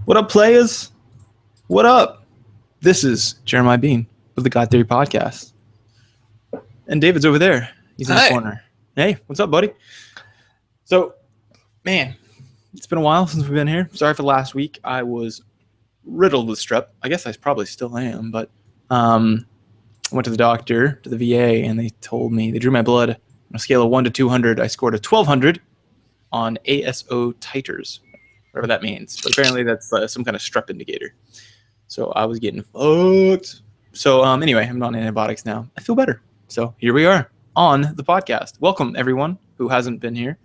What up, players? What up? This is Jeremiah Bean of the God Theory Podcast. And David's over there. He's in the corner. Hey, what's up, buddy? So, man, it's been a while since we've been here. Sorry for last week. I was riddled with strep. I guess I probably still am, but I went to the doctor, to the VA, and they told me, they drew my blood on a scale of 1 to 200. I scored a 1200 on ASO titers, whatever that means. But apparently that's some kind of strep indicator. So I was getting fucked. So anyway, I'm on antibiotics now. I feel better. So here we are on the podcast. Welcome, everyone who hasn't been here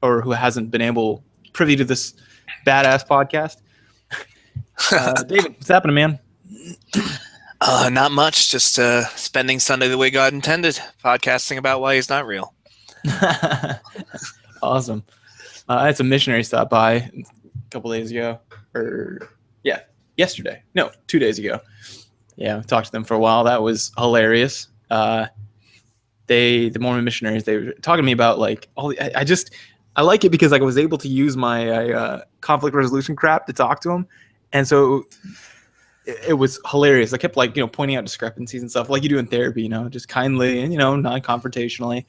or who hasn't been privy to this badass podcast. David, what's happening, man? Not much. Just spending Sunday the way God intended. Podcasting about why he's not real. Awesome. I had some missionaries stop by a couple days ago. Yesterday. No, 2 days ago. Yeah, I talked to them for a while. That was hilarious. The Mormon missionaries, they were talking to me about like I like it because like I was able to use my conflict resolution crap to talk to them, and so it was hilarious. I kept pointing out discrepancies and stuff like you do in therapy, just kindly and non-confrontationally.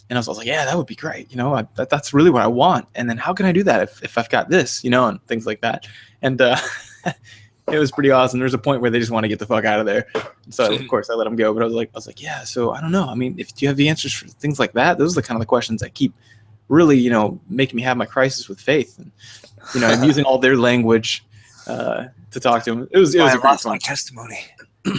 And I was like, yeah, that would be great. That's really what I want. And then how can I do that if I've got this, and things like that. And it was pretty awesome. There's a point where they just want to get the fuck out of there. So of course I let them go. But I was like, yeah. So I don't know. I mean, do you have the answers for things like that? Those are the kind of the questions that keep really, making me have my crisis with faith. And I'm using all their language to talk to them. It was I lost my testimony.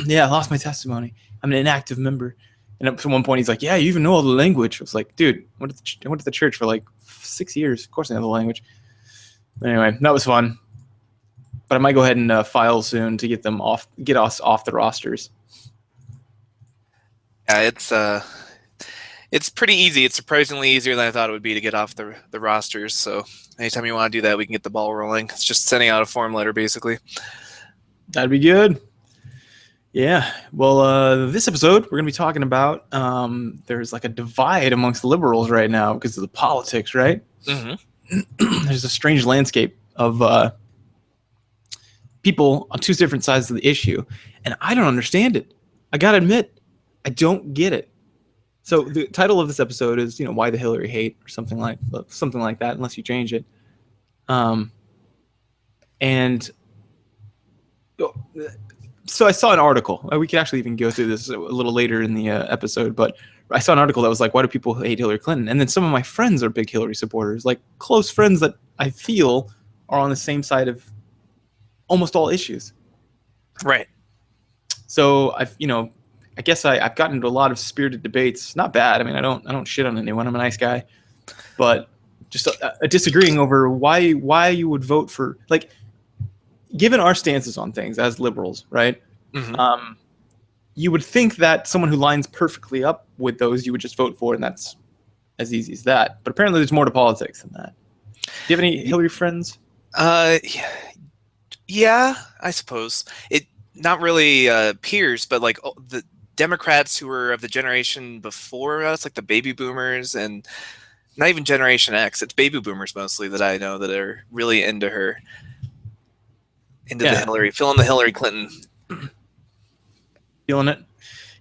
Yeah, I lost my testimony. I'm an inactive member. And at one point he's like, yeah, you even know all the language. I was like, dude, I went to the church for like 6 years. Of course I know the language. But anyway, that was fun. But I might go ahead and file soon to get us off the rosters. Yeah, it's pretty easy. It's surprisingly easier than I thought it would be to get off the rosters. So anytime you want to do that, we can get the ball rolling. It's just sending out a form letter, basically. That'd be good. Yeah. Well, this episode, we're going to be talking about there's like a divide amongst liberals right now because of the politics, right? Mm-hmm. There's a strange landscape of people on two different sides of the issue, and I don't understand it. I got to admit, I don't get it. So the title of this episode is, why the Hillary hate or something like that, unless you change it. And so I saw an article. We could actually even go through this a little later in the episode, but I saw an article that was like, why do people hate Hillary Clinton? And then some of my friends are big Hillary supporters, like close friends that I feel are on the same side of almost all issues. Right. So I guess I've gotten into a lot of spirited debates. Not bad. I mean, I don't shit on anyone. I'm a nice guy, but just disagreeing over why you would vote for, like, given our stances on things as liberals, right? Mm-hmm. You would think that someone who lines perfectly up with those you would just vote for, and that's as easy as that. But apparently, there's more to politics than that. Do you have any Hillary friends? Yeah, I suppose it. Not really peers, but like the Democrats who were of the generation before us, like the baby boomers, and not even Generation X. It's baby boomers mostly that I know that are really into her, the Hillary, feeling the Hillary Clinton. Feeling it.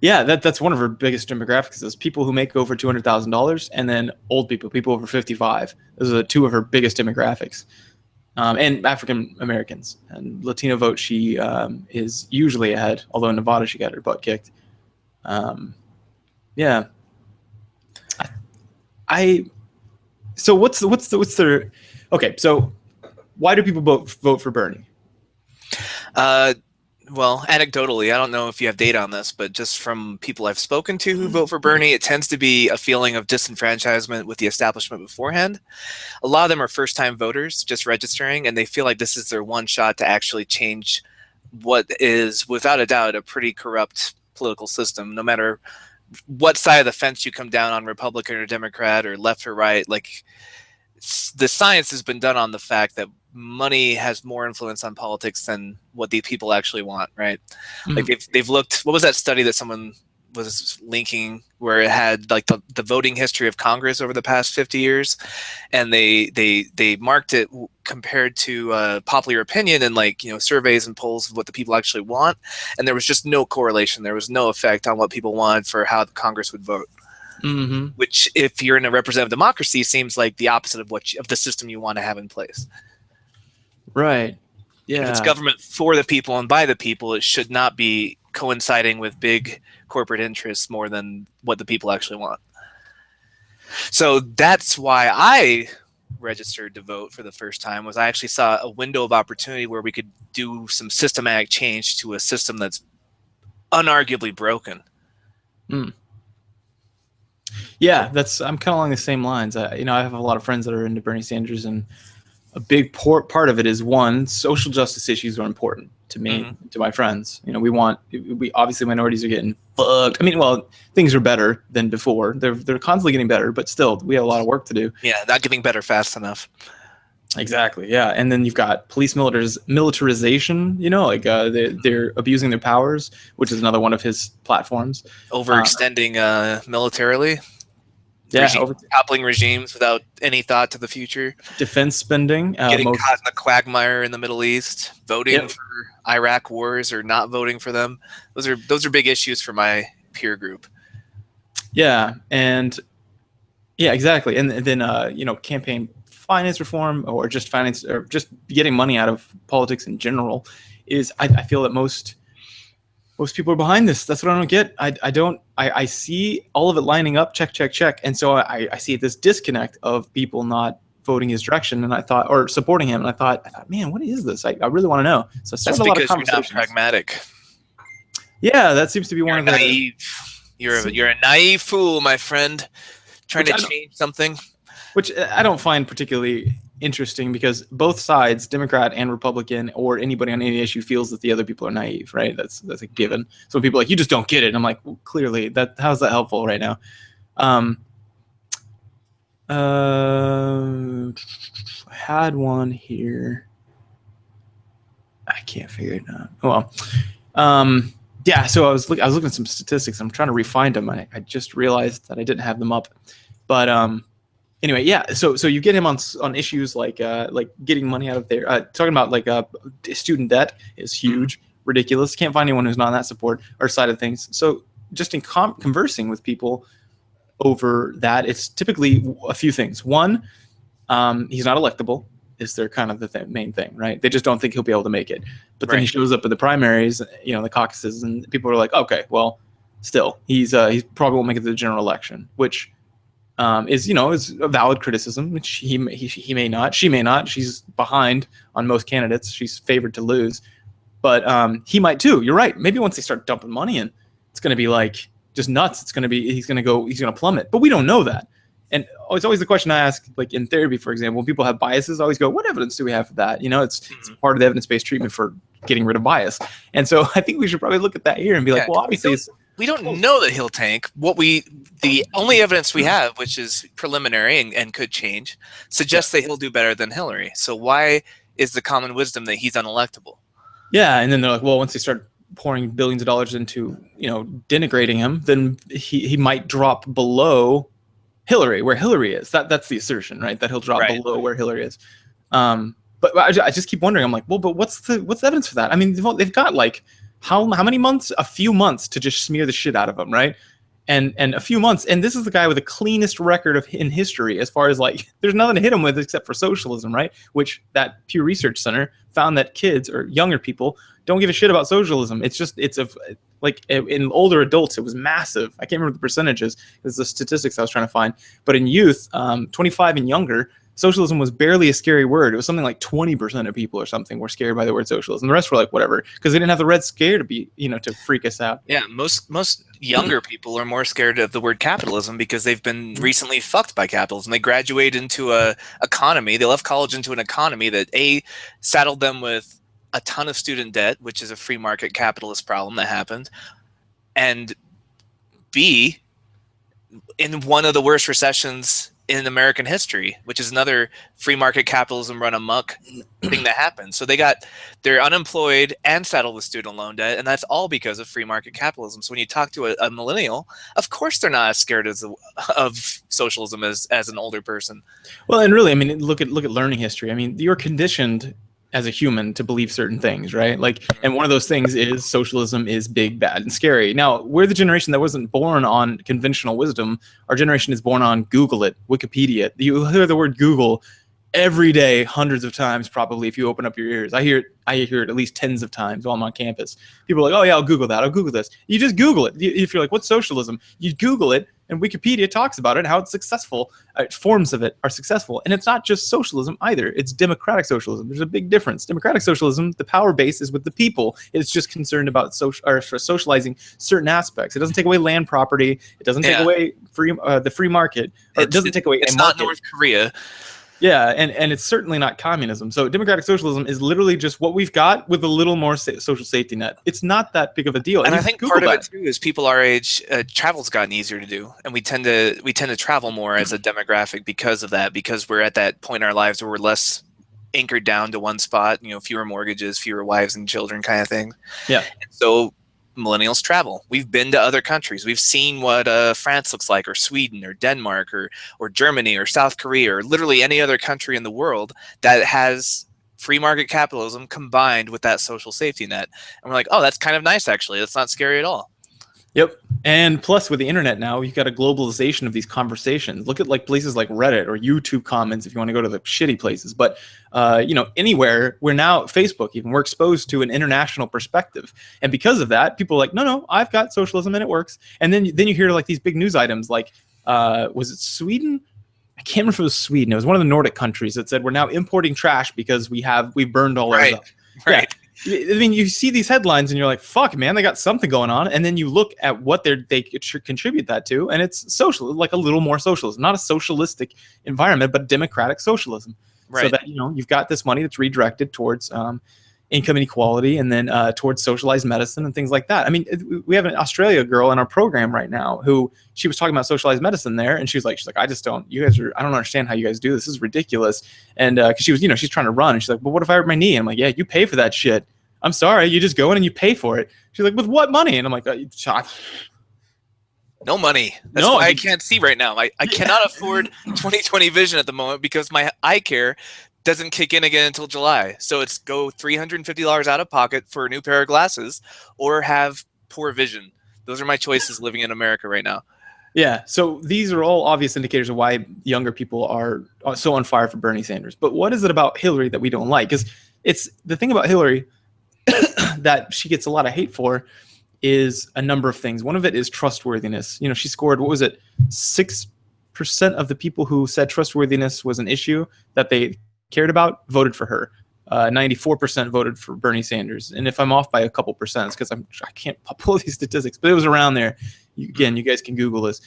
Yeah, that's one of her biggest demographics is people who make over $200,000, and then old people over 55. Those are two of her biggest demographics. And African Americans and Latino vote, she is usually ahead. Although in Nevada she got her butt kicked. Yeah. So what's the okay? So why do people vote for Bernie? Well, anecdotally, I don't know if you have data on this, but just from people I've spoken to who vote for Bernie, it tends to be a feeling of disenfranchisement with the establishment beforehand. A lot of them are first-time voters just registering, and they feel like this is their one shot to actually change what is, without a doubt, a pretty corrupt political system. No matter what side of the fence you come down on, Republican or Democrat or left or right, like the science has been done on the fact that money has more influence on politics than what the people actually want, right? Mm-hmm. Like they've looked, what was that study that someone was linking where it had like the voting history of Congress over the past 50 years, and they marked it compared to popular opinion and surveys and polls of what the people actually want, and there was just no correlation. There was no effect on what people wanted for how the Congress would vote. Mm-hmm. Which, if you're in a representative democracy, seems like the opposite of of the system you want to have in place. Right. Yeah. If it's government for the people and by the people, it should not be coinciding with big corporate interests more than what the people actually want. So that's why I registered to vote for the first time. Was I actually saw a window of opportunity where we could do some systematic change to a system that's unarguably broken. Mm. Yeah, I'm kind of along the same lines. I have a lot of friends that are into Bernie Sanders, and a big part of it is, one, social justice issues are important to me, to my friends. We obviously, minorities are getting fucked. I mean, well, things are better than before. They're constantly getting better, but still, we have a lot of work to do. Yeah, not getting better fast enough. Exactly. Yeah, and then you've got police militarization. They're abusing their powers, which is another one of his platforms. Overextending militarily. Yeah, toppling regimes without any thought to the future. Defense spending. Getting caught in the quagmire in the Middle East. Voting for Iraq wars or not voting for them. Those are big issues for my peer group. Yeah, and yeah, exactly. And then campaign finance reform, or just finance, or just getting money out of politics in general, is I feel that most people are behind this. That's what I don't get. I see all of it lining up, check, and so I see this disconnect of people not voting his direction, and I thought, or supporting him, and I thought, man, what is this? I really want to know. So I started a lot of conversations. You're not pragmatic. Yeah, that seems to be one of the naive. You're a naive fool, my friend, trying to change something. Which I don't find particularly interesting, because both sides, Democrat and Republican, or anybody on any issue, feels that the other people are naive, right? That's a given. So when people are like, you just don't get it, and I'm like, well, clearly, how's that helpful right now? I had one here. I can't figure it out. Oh, well. Yeah, so I was looking at some statistics. I'm trying to refind them. I just realized that I didn't have them up. But anyway, yeah. So you get him on issues like getting money out of there. Talking about student debt is huge, ridiculous. Can't find anyone who's not on that support or side of things. So just in conversing with people over that, it's typically a few things. One, he's not electable. Is their kind of the main thing, right? They just don't think he'll be able to make it. But then he shows up in the primaries, the caucuses, and people are like, okay, well, still, he probably won't make it to the general election, which is a valid criticism. Which he may not, she may not. She's behind on most candidates. She's favored to lose, but he might too. You're right. Maybe once they start dumping money in, it's going to be like just nuts. It's going to be he's going to plummet. But we don't know that. And it's always the question I ask, like in therapy, for example, when people have biases, I always go, what evidence do we have for that? It's part of the evidence-based treatment for getting rid of bias. And so I think we should probably look at that here and be like, well, obviously we don't know that he'll tank. The only evidence we have, which is preliminary and could change, suggests that he'll do better than Hillary. So why is the common wisdom that he's unelectable? Yeah, and then they're like, well, once they start pouring billions of dollars into, denigrating him, then he might drop below Hillary, where Hillary is. That's the assertion, right? That he'll drop below where Hillary is. But I just keep wondering. I'm like, well, but what's the evidence for that? I mean, they've got like how many months? A few months to just smear the shit out of him, right? And a few months. And this is the guy with the cleanest record in history, as far as there's nothing to hit him with except for socialism, right? Which that Pew Research Center found that kids or younger people don't give a shit about socialism. In older adults, it was massive. I can't remember the percentages. It's the statistics I was trying to find. But in youth, 25 and younger, socialism was barely a scary word. It was something like 20% of people or something were scared by the word socialism. The rest were like, whatever, because they didn't have the red scare to be, to freak us out. Yeah, most younger people are more scared of the word capitalism because they've been recently fucked by capitalism. They graduate into a economy. They left college into an economy that saddled them with a ton of student debt, which is a free market capitalist problem that happened, and B, in one of the worst recessions in American history, which is another free market capitalism run amok thing that happened. So they're unemployed and saddled with student loan debt, and that's all because of free market capitalism. So when you talk to a millennial, of course they're not as scared of socialism as an older person. Well, and really, I mean, look at learning history. I mean, you're conditioned as a human to believe certain things, right? Like, and one of those things is socialism is big, bad, and scary. Now, we're the generation that wasn't born on conventional wisdom. Our generation is born on Google it, Wikipedia. You hear the word Google every day, hundreds of times, probably, if you open up your ears. I hear it at least tens of times while I'm on campus. People are like, oh yeah, I'll Google that. I'll Google this. You just Google it. If you're like, what's socialism? You Google it, and Wikipedia talks about it and how it's successful. Forms of it are successful. And it's not just socialism either. It's democratic socialism. There's a big difference. Democratic socialism, the power base is with the people. It's just concerned about socializing certain aspects. It doesn't take away land property. It doesn't take away the free market. Or it doesn't take away It's not North Korea. Yeah, and it's certainly not communism. So democratic socialism is literally just what we've got with a little more social safety net. It's not that big of a deal. And I think part of it too is people our age, travel's gotten easier to do, and we tend to travel more as a demographic because of that. Because we're at that point in our lives where we're less anchored down to one spot. Fewer mortgages, fewer wives and children, kind of thing. Yeah. And so millennials travel. We've been to other countries. We've seen what France looks like, or Sweden, or Denmark, or Germany, or South Korea, or literally any other country in the world that has free market capitalism combined with that social safety net. And we're like, oh, that's kind of nice, actually. That's not scary at all. Yep. And plus with the internet now, you've got a globalization of these conversations. Look at like places like Reddit or YouTube comments if you want to go to the shitty places. But, anywhere, we're now, Facebook even, we're exposed to an international perspective. And because of that, people are like, no, I've got socialism and it works. And then you hear like these big news items like, was it Sweden? I can't remember if it was Sweden. It was one of the Nordic countries that said we're now importing trash because we've burned all ours up. Right. Yeah. I mean, you see these headlines and you're like, fuck, man, they got something going on. And then you look at what they contribute that to, and it's social, like a little more socialism, not a socialistic environment, but democratic socialism. Right. So that, you've got this money that's redirected towards income inequality and then towards socialized medicine and things like that. I mean, we have an Australia girl in our program right now who she was talking about socialized medicine there. And she's like, I don't understand how you guys do this. This is ridiculous. And cause she was, she's trying to run and she's like, well, what if I hurt my knee? And I'm like, yeah, you pay for that shit. I'm sorry. You just go in and you pay for it. She's like, with what money? And I'm like, no money. That's why I can't see right now. I cannot afford 20/20 vision at the moment because my eye care doesn't kick in again until July. So it's go $350 out of pocket for a new pair of glasses or have poor vision. Those are my choices living in America right now. Yeah. So these are all obvious indicators of why younger people are so on fire for Bernie Sanders. But what is it about Hillary that we don't like? Because it's the thing about Hillary that she gets a lot of hate for is a number of things. One of it is trustworthiness. She scored, 6% of the people who said trustworthiness was an issue that they cared about voted for her. 94% voted for Bernie Sanders. And if I'm off by a couple percent, it's because I can't pull these statistics, but it was around there. You guys can Google this.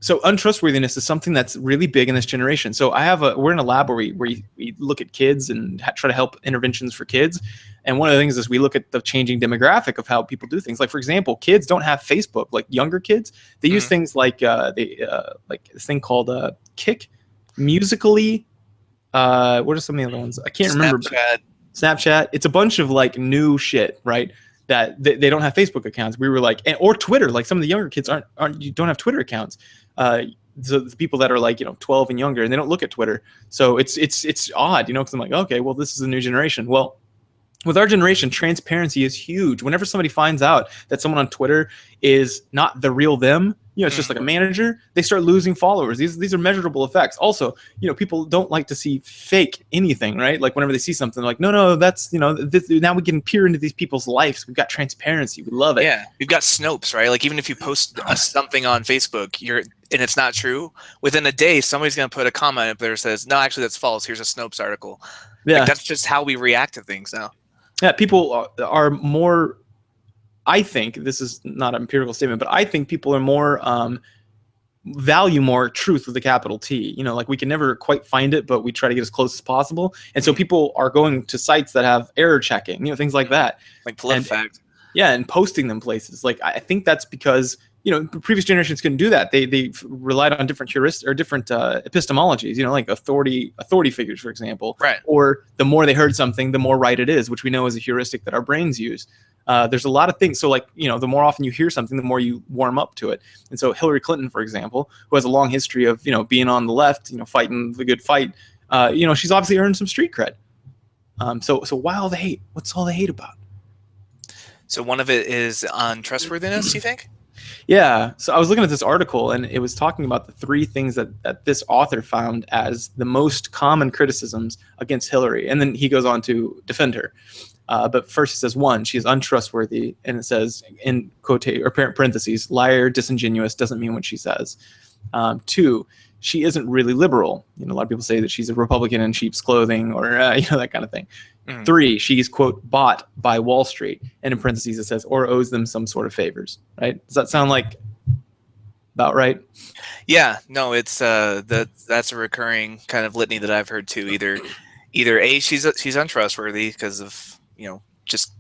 So untrustworthiness is something that's really big in this generation. So we're in a lab where we look at kids and try to help interventions for kids. And one of the things is we look at the changing demographic of how people do things. Like, for example, kids don't have Facebook. Like younger kids, they use things like like this thing called Kik, Musical.ly. What are some of the other ones? I can't remember. Snapchat. It's a bunch of like new shit, right? That they don't have Facebook accounts. We were like, or Twitter. Like some of the younger kids don't have Twitter accounts. So the people that are like 12 and younger, and they don't look at Twitter. So it's odd, because I'm like, okay, well, this is a new generation. Well, with our generation, transparency is huge. Whenever somebody finds out that someone on Twitter is not the real them, it's just like a manager, they start losing followers. These are measurable effects. Also, people don't like to see fake anything, right? Like whenever they see something, they're like, no, that's, now we can peer into these people's lives. We've got transparency. We love it. Yeah. We've got Snopes, right? Like even if you post something on Facebook, and it's not true, within a day, somebody's going to put a comment up there that says, no, actually that's false. Here's a Snopes article. Yeah. Like, that's just how we react to things now. Yeah. People are more, I think, this is not an empirical statement, but I think people are more value more truth with a capital T. Like we can never quite find it, but we try to get as close as possible. And so people are going to sites that have error checking, things like that. Like PolitiFact. Yeah, and posting them places. Like I think that's because previous generations couldn't do that. They relied on different heuristics or different epistemologies, like authority figures, for example. Right. Or the more they heard something, the more right it is, which we know is a heuristic that our brains use. There's a lot of things. So the more often you hear something, the more you warm up to it. And so Hillary Clinton, for example, who has a long history of, being on the left, fighting the good fight, she's obviously earned some street cred. So why all the hate? What's all the hate about? So one of it is on trustworthiness, you think? Yeah. So I was looking at this article, and it was talking about the 3 things that this author found as the most common criticisms against Hillary. And then he goes on to defend her. But first it says, 1, she is untrustworthy. And it says in parentheses, liar, disingenuous, doesn't mean what she says. 2, she isn't really liberal. A lot of people say that she's a Republican in sheep's clothing or, that kind of thing. 3, she's, quote, bought by Wall Street. And in parentheses, it says, or owes them some sort of favors, right? Does that sound like about right? Yeah, no, it's that's a recurring kind of litany that I've heard too. Either A, she's untrustworthy because of, just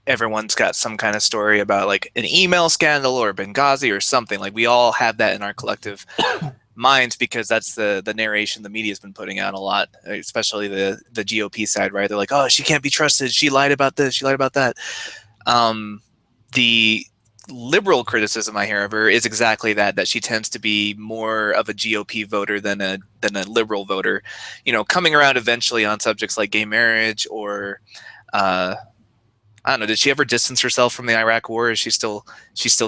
everyone's got some kind of story about like an email scandal or Benghazi or something. Like we all have that in our collective minds because that's the narration the media's been putting out a lot, especially the GOP side, right? They're like, oh, she can't be trusted. She lied about this. She lied about that. The liberal criticism I hear of her is exactly that she tends to be more of a GOP voter than a liberal voter, coming around eventually on subjects like gay marriage or, I don't know. Did she ever distance herself from the Iraq War? Or is she's still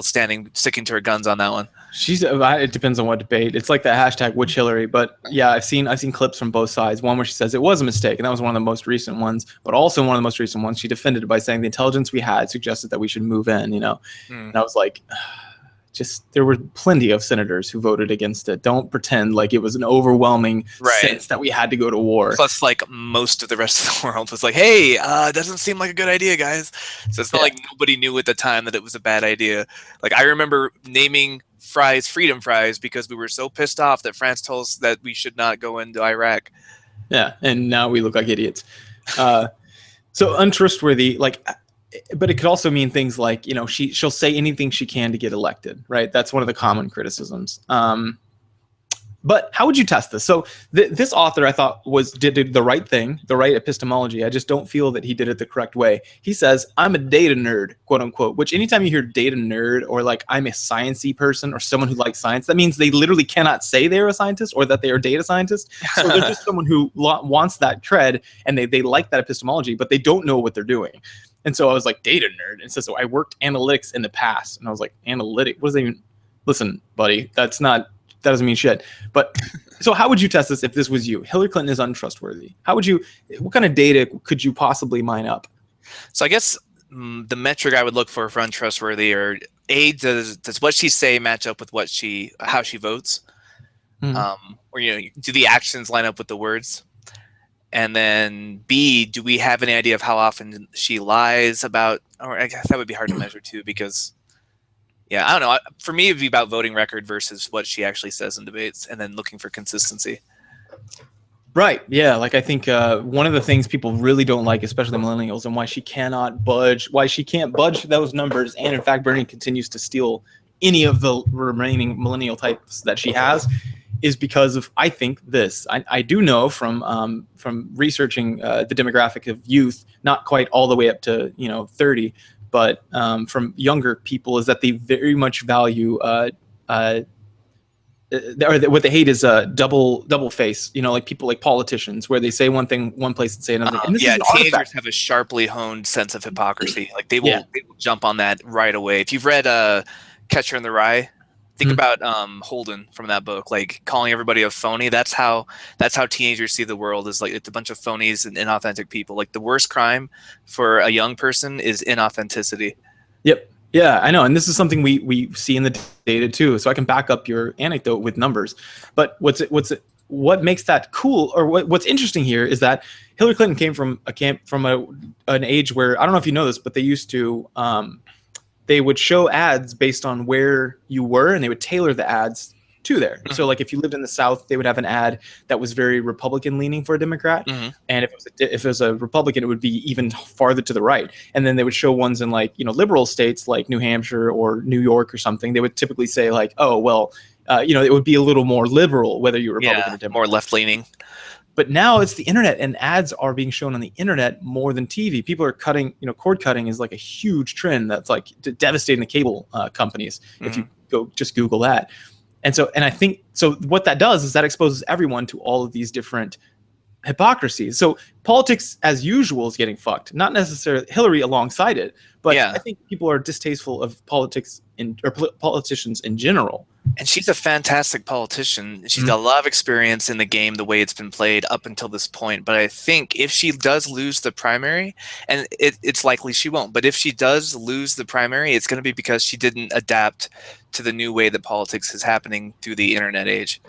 sticking to her guns on that one? It depends on what debate. It's like that hashtag Which Hillary. But yeah, I've seen clips from both sides. One where she says it was a mistake, and that was one of the most recent ones. But also one of the most recent ones, she defended it by saying the intelligence we had suggested that we should move in. And I was like, there were plenty of senators who voted against it. Don't pretend like it was an overwhelming sense that we had to go to war. Plus, like most of the rest of the world was like, hey, doesn't seem like a good idea, guys. So it's not like nobody knew at the time that it was a bad idea. Like I remember naming fries freedom fries because we were so pissed off that France told us that we should not go into Iraq. Yeah, and now we look like idiots. So untrustworthy, but it could also mean things like, she'll say anything she can to get elected, right? That's one of the common criticisms. But how would you test this? So this author, I thought, did the right thing, the right epistemology. I just don't feel that he did it the correct way. He says, I'm a data nerd, quote unquote, which anytime you hear data nerd or like I'm a sciencey person or someone who likes science, that means they literally cannot say they're a scientist or that they are a data scientist. So they're just someone who wants that cred and they like that epistemology, but they don't know what they're doing. And so I was like, data nerd. And so I worked analytics in the past. And I was like, analytic? What does that even? Listen, buddy, that doesn't mean shit. But so how would you test this if this was you? Hillary Clinton is untrustworthy. What kind of data could you possibly mine up? So I guess the metric I would look for untrustworthy or A, does what she say match up with how she votes? Or, do the actions line up with the words? And then B, do we have any idea of how often she lies about, or I guess that would be hard to measure too, because I don't know. For me, it'd be about voting record versus what she actually says in debates and then looking for consistency. Right. Yeah. I think one of the things people really don't like, especially millennials, and why she can't budge those numbers. And in fact, Bernie continues to steal any of the remaining millennial types that she has, is because of, I think, this. I do know from researching the demographic of youth, not quite all the way up to 30, but from younger people, is that they very much value what they hate is double face. Like people like politicians, where they say one thing one place and say another. And teenagers have a sharply honed sense of hypocrisy. Like they will jump on that right away. If you've read Catcher in the Rye, think about Holden from that book, like calling everybody a phony. That's how teenagers see the world, is like it's a bunch of phonies and inauthentic people. Like the worst crime for a young person is inauthenticity. Yep. Yeah, I know. And this is something we see in the data too. So I can back up your anecdote with numbers. But what makes that cool, or what's interesting here, is that Hillary Clinton came from an age where, I don't know if you know this, but they used to they would show ads based on where you were, and they would tailor the ads too there. So like if you lived in the South, they would have an ad that was very Republican leaning for a Democrat. And if it was a Republican, it would be even farther to the right. And then they would show ones in like, liberal states like New Hampshire or New York or something. They would typically say like, oh, well, it would be a little more liberal, whether you're Republican or Democrat. More left leaning. But now it's the internet, and ads are being shown on the internet more than TV. People are cutting, cord cutting is like a huge trend that's like devastating the cable companies. If you just Google that. And I think, so what that does is that exposes everyone to all of these different hypocrisies. So politics as usual is getting fucked, not necessarily Hillary alongside it, but I think people are distasteful of politics or politicians in general. And she's a fantastic politician. She's got a lot of experience in the game, the way it's been played up until this point. But I think if she does lose the primary, and it's likely she won't, but if she does lose the primary, it's going to be because she didn't adapt to the new way that politics is happening through the internet age.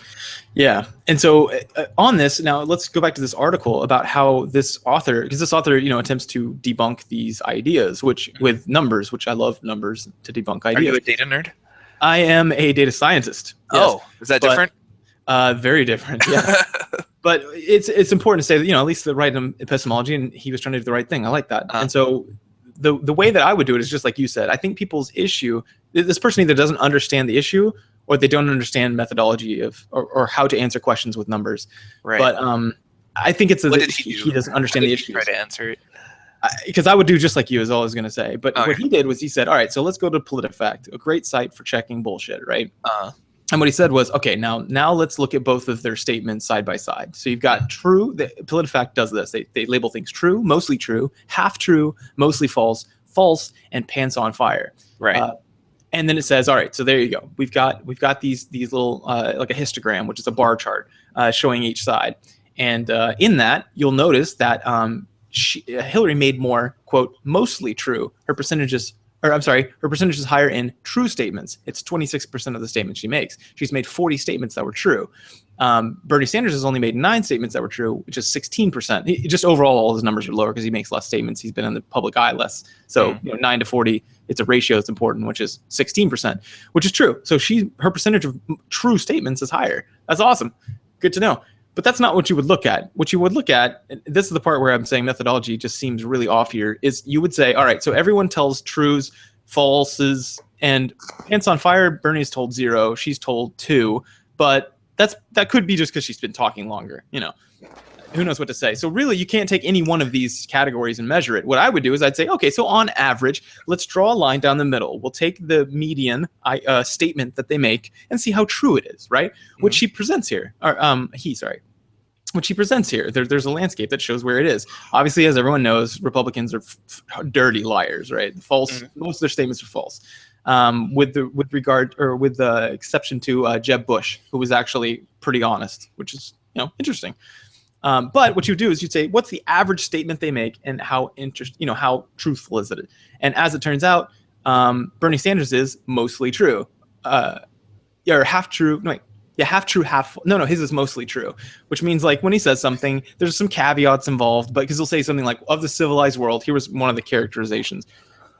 Yeah. And so on this, now let's go back to this article about how this author, because this author, attempts to debunk these ideas, which with numbers, which I love numbers to debunk ideas. Are you a data nerd? I am a data scientist. Yes. Oh, is that different? Very different. Yeah. But it's important to say that, at least the right epistemology, and he was trying to do the right thing. I like that. And so the way that I would do it is just like you said. I think people's issue, this person either doesn't understand the issue or they don't understand methodology or how to answer questions with numbers. Right. But I think it's he doesn't understand the issue. Try to answer it. Because I would do just like you, is all I was going to say. But what he did was he said, all right, so let's go to PolitiFact, a great site for checking bullshit, right? And what he said was, okay, now let's look at both of their statements side by side. So you've got true. PolitiFact does this. They label things true, mostly true, half true, mostly false, false, and pants on fire. Right. And then it says, all right, so there you go. We've got these little like a histogram, which is a bar chart showing each side. And in that, you'll notice that Hillary made more, quote, mostly true. Her percentage is higher in true statements. It's 26% of the statements she makes. She's made 40 statements that were true. Bernie Sanders has only made 9 statements that were true, which is 16%. Just overall, all his numbers are lower because he makes less statements. He's been in the public eye less. So 9 to 40, it's a ratio that's important, which is 16%, which is true. So her percentage of true statements is higher. That's awesome. Good to know. But that's not what you would look at. What you would look at, and this is the part where I'm saying methodology just seems really off here, is you would say, all right, so everyone tells truths, falses, and pants on fire, Bernie's told 0, she's told 2, but that could be just because she's been talking longer, Who knows what to say? So really, you can't take any one of these categories and measure it. What I would do is I'd say, okay, so on average, let's draw a line down the middle. We'll take the median statement that they make and see how true it is, right? Which she presents here, which he presents here. There's a landscape that shows where it is. Obviously, as everyone knows, Republicans are dirty liars, right? False. Most of their statements are false. With the exception to Jeb Bush, who was actually pretty honest, which is interesting. But what you do is you'd say, what's the average statement they make, and how truthful is it? And as it turns out, Bernie Sanders is mostly true, or half true. No, wait. Yeah, half true, half... No, his is mostly true, which means like when he says something, there's some caveats involved, but because he'll say something like, of the civilized world, here was one of the characterizations.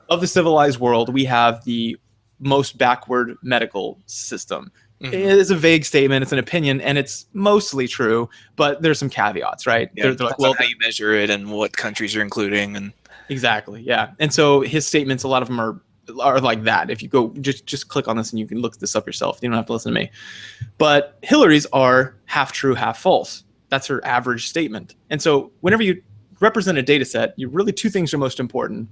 Of the civilized world, we have the most backward medical system. It is a vague statement, it's an opinion, and it's mostly true, but there's some caveats, right? Yeah, they're like, well, how you measure it and what countries you're including. And exactly, yeah. And so his statements, a lot of them are like that. If you go just click on this and you can look this up yourself. You don't have to listen to me. But Hillary's are half true, half false. That's her average statement. And so whenever you represent a data set, really 2 things are most important.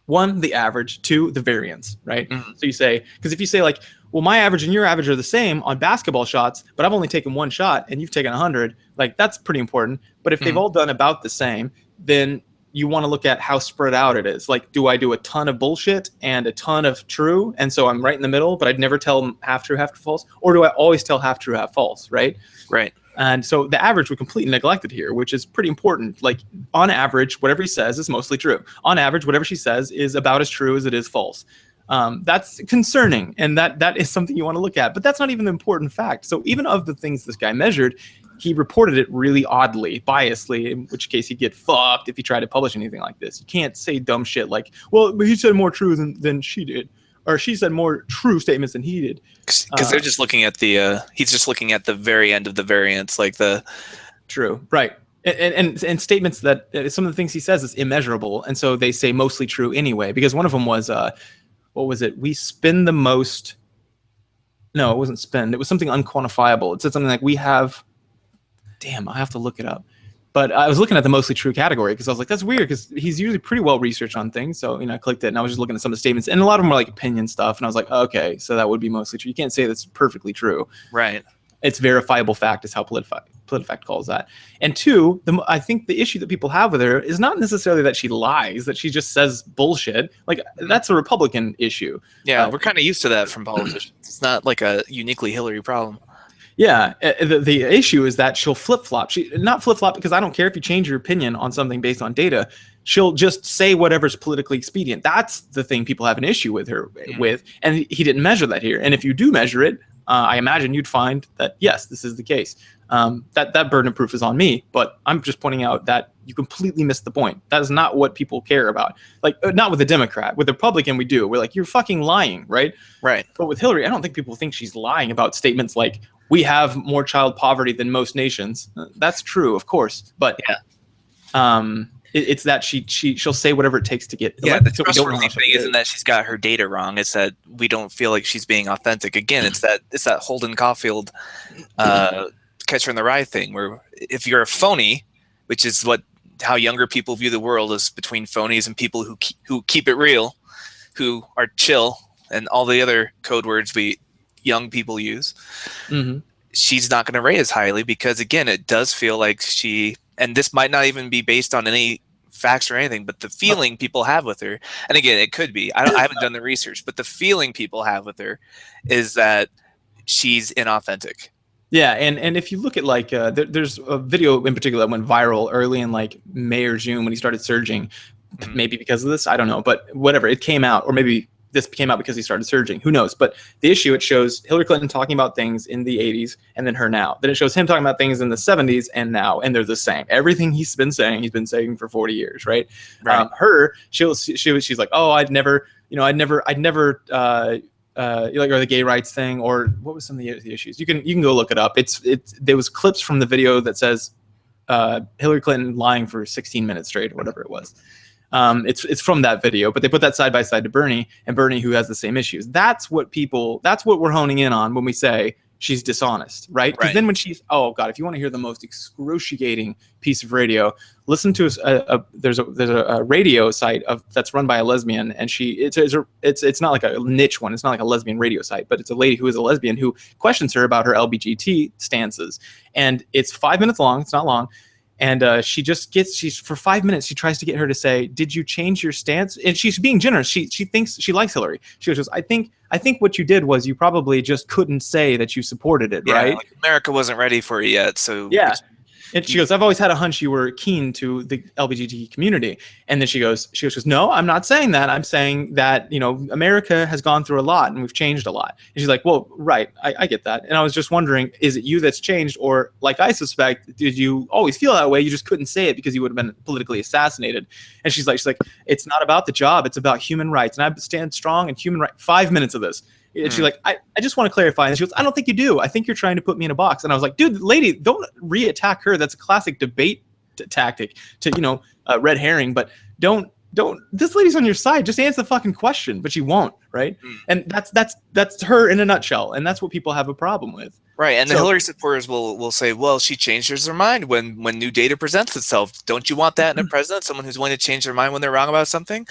1, the average. 2, the variance, right? So you say, because if you say like, well, my average and your average are the same on basketball shots, but I've only taken 1 shot and you've taken 100, like that's pretty important. But if they've all done about the same, then you want to look at how spread out it is. Like, do I do a ton of bullshit and a ton of true? And so I'm right in the middle, but I'd never tell them half true, half false. Or do I always tell half true, half false, right? Right. And so the average we completely neglected here, which is pretty important. Like on average, whatever he says is mostly true. On average, whatever she says is about as true as it is false. That's concerning. And that is something you want to look at. But that's not even the important fact. So even of the things this guy measured, he reported it really oddly, biasly, in which case he'd get fucked if he tried to publish anything like this. You can't say dumb shit like, well, he said more true than she did. or she said more true statements than he did. Because they're just looking at he's just looking at the very end of the variance, like the true, right? And statements that some of the things he says is immeasurable, and so they say mostly true anyway. Because one of them was, what was it? We spend the most. No, it wasn't spend. It was something unquantifiable. It said something like we have. Damn, I have to look it up. But I was looking at the mostly true category because I was like, that's weird because he's usually pretty well researched on things. So, I clicked it and I was just looking at some of the statements and a lot of them were like opinion stuff. And I was like, okay, so that would be mostly true. You can't say that's perfectly true. Right. It's verifiable fact is how PolitiFact calls that. And two, I think the issue that people have with her is not necessarily that she lies, that she just says bullshit. Like, that's a Republican issue. Yeah, we're kind of used to that from politicians. It's not like a uniquely Hillary problem. Yeah, the issue is that she'll flip-flop. Not flip-flop because I don't care if you change your opinion on something based on data. She'll just say whatever's politically expedient. That's the thing people have an issue with her with, and he didn't measure that here. And if you do measure it, I imagine you'd find that, yes, this is the case. That burden of proof is on me, but I'm just pointing out that you completely missed the point. That is not what people care about. Like, not with a Democrat. With a Republican, we do. We're like, you're fucking lying, right? Right. But with Hillary, I don't think people think she's lying about statements like, we have more child poverty than most nations. That's true, of course. But yeah. It's that she'll say whatever it takes to get elected. Yeah, the trustworthy thing isn't that she's got her data wrong. It's that we don't feel like she's being authentic. Again, it's that Holden Caulfield Catcher in the Rye thing, where if you're a phony, which is how younger people view the world, is between phonies and people who keep it real, who are chill, and all the other code words young people use. Mm-hmm. She's not going to rate as highly because, again, it does feel like and this might not even be based on any facts or anything, but the feeling people have with her, and again, it could be, I haven't done the research, but the feeling people have with her is that she's inauthentic. Yeah, and if you look at there's a video in particular that went viral early in like May or June when he started surging, maybe because of this, I don't know, but whatever, it came out, or maybe this came out because he started surging. Who knows? But the issue, it shows Hillary Clinton talking about things in the 80s and then her now. Then it shows him talking about things in the 70s and now, and they're the same. Everything he's been saying for 40 years, right? She's like, oh, I'd never, or the gay rights thing, or what was some of the issues? You can go look it up. There was clips from the video that says Hillary Clinton lying for 16 minutes straight or whatever it was. It's from that video, but they put that side by side to Bernie, and Bernie who has the same issues. That's what we're honing in on when we say she's dishonest, right? Because then when if you want to hear the most excruciating piece of radio, listen to there's a radio site that's run by a lesbian, and it's not like a niche one. It's not like a lesbian radio site, but it's a lady who is a lesbian who questions her about her LGBT stances, and it's 5 minutes long. It's not long. And for 5 minutes, she tries to get her to say, did you change your stance? And she's being generous. She thinks she likes Hillary. She goes, I think what you did was you probably just couldn't say that you supported it, right? Like America wasn't ready for it yet. So yeah. And she goes, I've always had a hunch you were keen to the LGBT community. And then she goes, no, I'm not saying that. I'm saying that, America has gone through a lot and we've changed a lot. And she's like, well, right, I get that. And I was just wondering, is it you that's changed? Or like I suspect, did you always feel that way? You just couldn't say it because you would have been politically assassinated. And she's like, it's not about the job. It's about human rights. And I stand strong in human rights. 5 minutes of this. And she's like, I just want to clarify. And she goes, I don't think you do. I think you're trying to put me in a box. And I was like, dude, lady, don't re-attack her. That's a classic debate tactic to, red herring. But don't, this lady's on your side. Just answer the fucking question. But she won't, right? And that's her in a nutshell. And that's what people have a problem with. Right, and the Hillary supporters will say, well, she changes her mind when new data presents itself. Don't you want that in a president, someone who's willing to change their mind when they're wrong about something?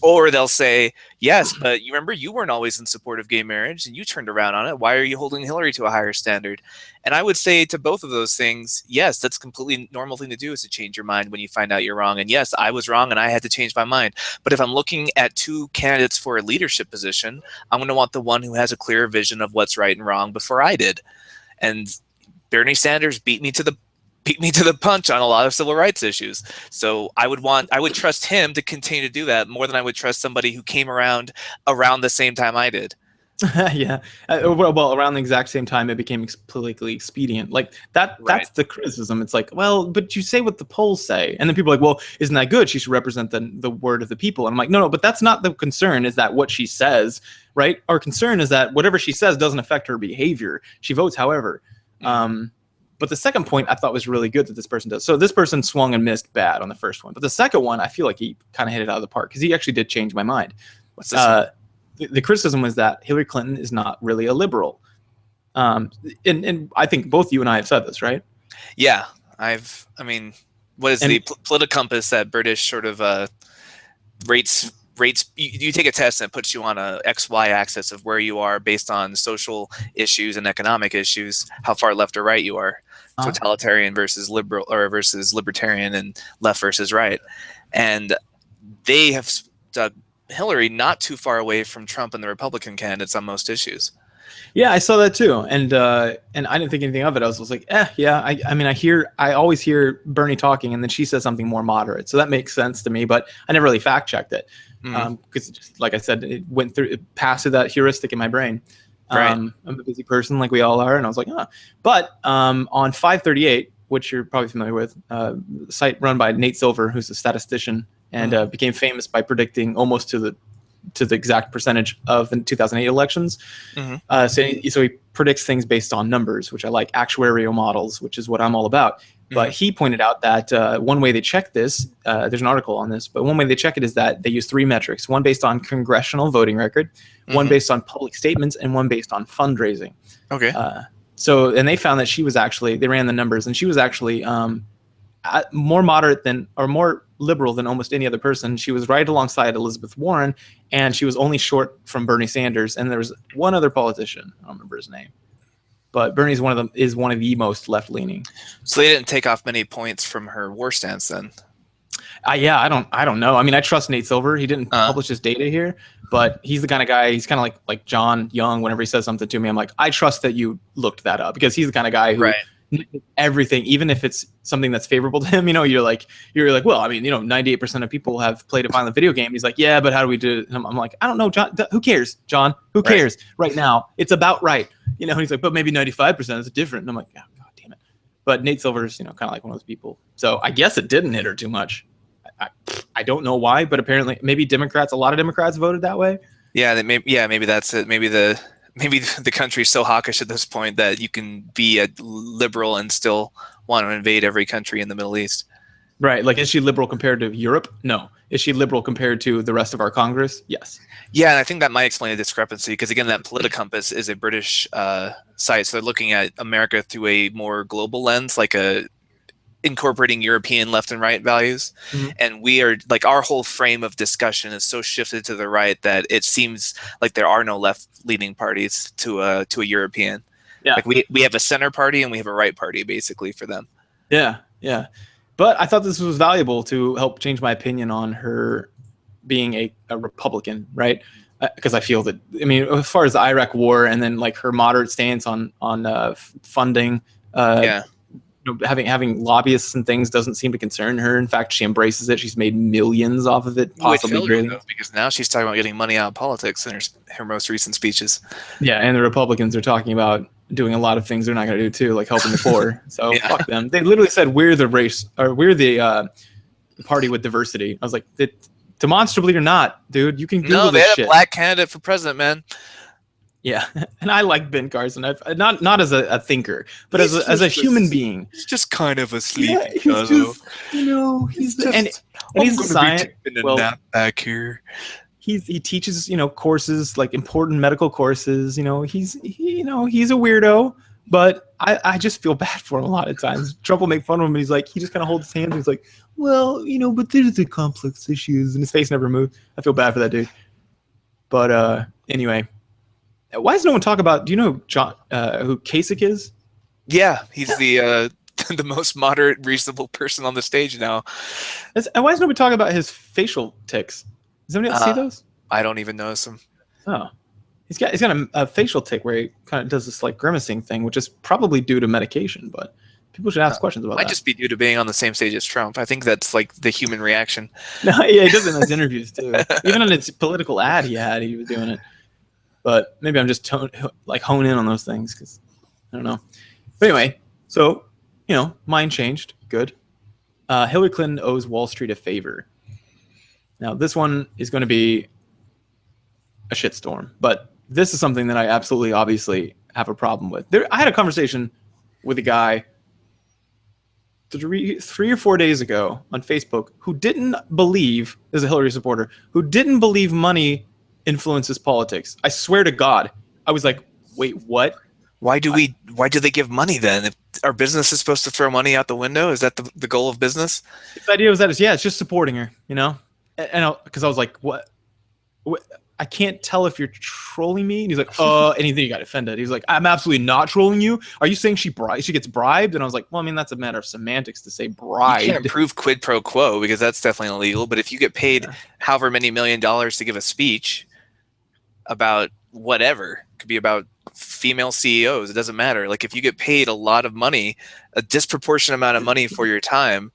Or they'll say, yes, but you remember you weren't always in support of gay marriage, and you turned around on it. Why are you holding Hillary to a higher standard? And I would say to both of those things, yes, that's a completely normal thing to do, is to change your mind when you find out you're wrong. And yes, I was wrong, and I had to change my mind. But if I'm looking at two candidates for a leadership position, I'm going to want the one who has a clearer vision of what's right and wrong before I did. And Bernie Sanders beat me to the punch on a lot of civil rights issues. So I would trust him to continue to do that more than I would trust somebody who came around the same time I did. Yeah. Well, around the exact same time, it became politically expedient. Like that. Right. That's the criticism. It's like, well, but you say what the polls say, and then people are like, well, isn't that good? She should represent the word of the people. And I'm like, no, but that's not the concern. Is that what she says, right? Our concern is that whatever she says doesn't affect her behavior. She votes, however. But the second point I thought was really good that this person does. So this person swung and missed bad on the first one, but the second one, I feel like he kind of hit it out of the park because he actually did change my mind. What's this one? The criticism was that Hillary Clinton is not really a liberal. And I think both you and I have said this, right? Yeah, I mean, what is the Politicompass, that British sort of rates? You take a test and it puts you on a XY axis of where you are based on social issues and economic issues, how far left or right you are, totalitarian versus liberal, or versus libertarian, and left versus right. And they have stuck Hillary not too far away from Trump and the Republican candidates on most issues. Yeah, I saw that too, and I didn't think anything of it. I was like, yeah. I mean, I always hear Bernie talking, and then she says something more moderate, so that makes sense to me. But I never really fact checked it because, like I said, it passed through that heuristic in my brain. Right. I'm a busy person, like we all are, and I was like, But on 538, which you're probably familiar with, site run by Nate Silver, who's a statistician, and became famous by predicting almost to the exact percentage of the 2008 elections. So he predicts things based on numbers, which I like, actuarial models, which is what I'm all about. But he pointed out that one way they check this, there's an article on this, but one way they check it is that they use 3 metrics: one based on congressional voting record, one based on public statements, and one based on fundraising. Okay. And they found that they ran the numbers, and she was actually more moderate than, or more liberal than almost any other person. She was right alongside Elizabeth Warren, and she was only short from Bernie Sanders. And there was one other politician, I don't remember his name, but Bernie's one of the most left leaning. So they didn't take off many points from her war stance then. Yeah, I don't know. I mean, I trust Nate Silver. He didn't publish his data here, but he's the kind of guy. He's kind of like John Young. Whenever he says something to me, I'm like, I trust that you looked that up, because he's the kind of guy who. Right. Everything, even if it's something that's favorable to him, you're like, well, I mean, 98% of people have played a violent video game. He's like, yeah, but how do we do it? And I'm like, I don't know, John. Who cares, John? Who cares? Right now, it's about right. And he's like, but maybe 95% is different. And I'm like, oh, God damn it. But Nate Silver's, kind of like one of those people. So I guess it didn't hit her too much. I don't know why, but apparently, maybe a lot of Democrats voted that way. Yeah, maybe that's it. Maybe the country's so hawkish at this point that you can be a liberal and still want to invade every country in the Middle East. Right. Like, is she liberal compared to Europe? No. Is she liberal compared to the rest of our Congress? Yes. Yeah, and I think that might explain the discrepancy, because, again, that Politicompass is a British site, so they're looking at America through a more global lens, like incorporating European left and right values. And we are, like, our whole frame of discussion is so shifted to the right that it seems like there are no left-leaning parties to a European. Yeah. Like, we have a center party and we have a right party, basically, for them. Yeah. But I thought this was valuable to help change my opinion on her being a Republican, right? Because I feel that, I mean, as far as the Iraq war, and then like her moderate stance on funding, having lobbyists and things doesn't seem to concern her. In fact, she embraces it. She's made millions off of it, possibly. Because now she's talking about getting money out of politics in her most recent speeches. Yeah, and the Republicans are talking about doing a lot of things they're not going to do too, like helping the poor. So fuck them. They literally said we're the race, or we're the party with diversity. I was like, demonstrably or not, dude. You can Google this shit. They had a black candidate for president, man. Yeah, and I like Ben Carson. I've not as a thinker, but as a human being. He's just kind of a sleepy he's just, he's a science. Well, back here. He teaches courses, like important medical courses. He's a weirdo, but I just feel bad for him a lot of times. Trump will make fun of him, and he just kind of holds his hands. And he's like, well, but there's the complex issues, and his face never moved. I feel bad for that dude. But anyway. Why does no one talk about? Do you know John who Kasich is? Yeah, he's the most moderate, reasonable person on the stage now. And why does nobody talk about his facial tics? Does anybody else see those? I don't even notice them. Oh, he's got a facial tic where he kind of does this like grimacing thing, which is probably due to medication. But people should ask questions about that. Might just be due to being on the same stage as Trump. I think that's like the human reaction. No, yeah, he does it in his interviews too. Even on his political ad he was doing it. but maybe I'm just hone in on those things because I don't know. But anyway, so mind changed. Good. Hillary Clinton owes Wall Street a favor. Now this one is going to be a shitstorm, but this is something that I absolutely, obviously have a problem with. I had a conversation with a guy 3 or 4 days ago on Facebook who didn't believe, as a Hillary supporter, who didn't believe money influences politics. I swear to God. I was like, wait, what? Why do they give money then? If our business is supposed to throw money out the window, is that the goal of business? The idea was that it's just supporting her, and because I was like, what? I can't tell if you're trolling me. And he's like, and he got offended. He's like, I'm absolutely not trolling you. Are you saying she gets bribed? And I was like, well, I mean, that's a matter of semantics to say bribed. You can't prove quid pro quo because that's definitely illegal. But if you get paid however many $1 million to give a speech about whatever, it could be about female CEOs, it doesn't matter. Like if you get paid a lot of money, a disproportionate amount of money for your time,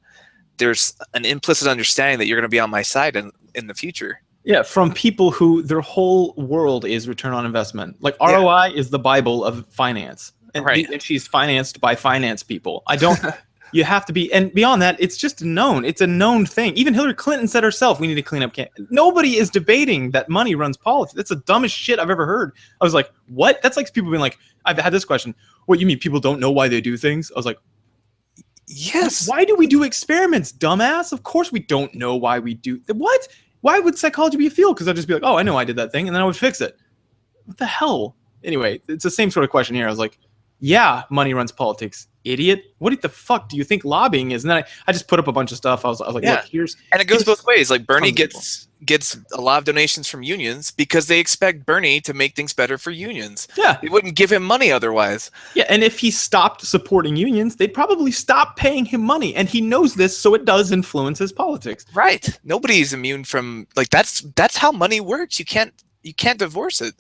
there's an implicit understanding that you're going to be on my side in the future. Yeah, from people who their whole world is return on investment. Like ROI is the Bible of finance. And, and she's financed by finance people. You have to be, and beyond that, it's just known. It's a known thing. Even Hillary Clinton said herself, we need to clean up. Nobody is debating that money runs politics. That's the dumbest shit I've ever heard. I was like, what? That's like people being like, I've had this question. What, you mean people don't know why they do things? I was like, yes. Why do we do experiments, dumbass? Of course we don't know why we do. What? Why would psychology be a field? Because I'd just be like, oh, I know I did that thing, and then I would fix it. What the hell? Anyway, it's the same sort of question here. I was like, yeah, money runs politics, idiot. What the fuck do you think lobbying is? And then I just put up a bunch of stuff. I was like, look, here's... And it goes both ways. Like Bernie gets a lot of donations from unions because they expect Bernie to make things better for unions. Yeah. They wouldn't give him money otherwise. Yeah, and if he stopped supporting unions, they'd probably stop paying him money. And he knows this, so it does influence his politics. Right. Nobody's immune from... Like, that's how money works. You can't divorce it.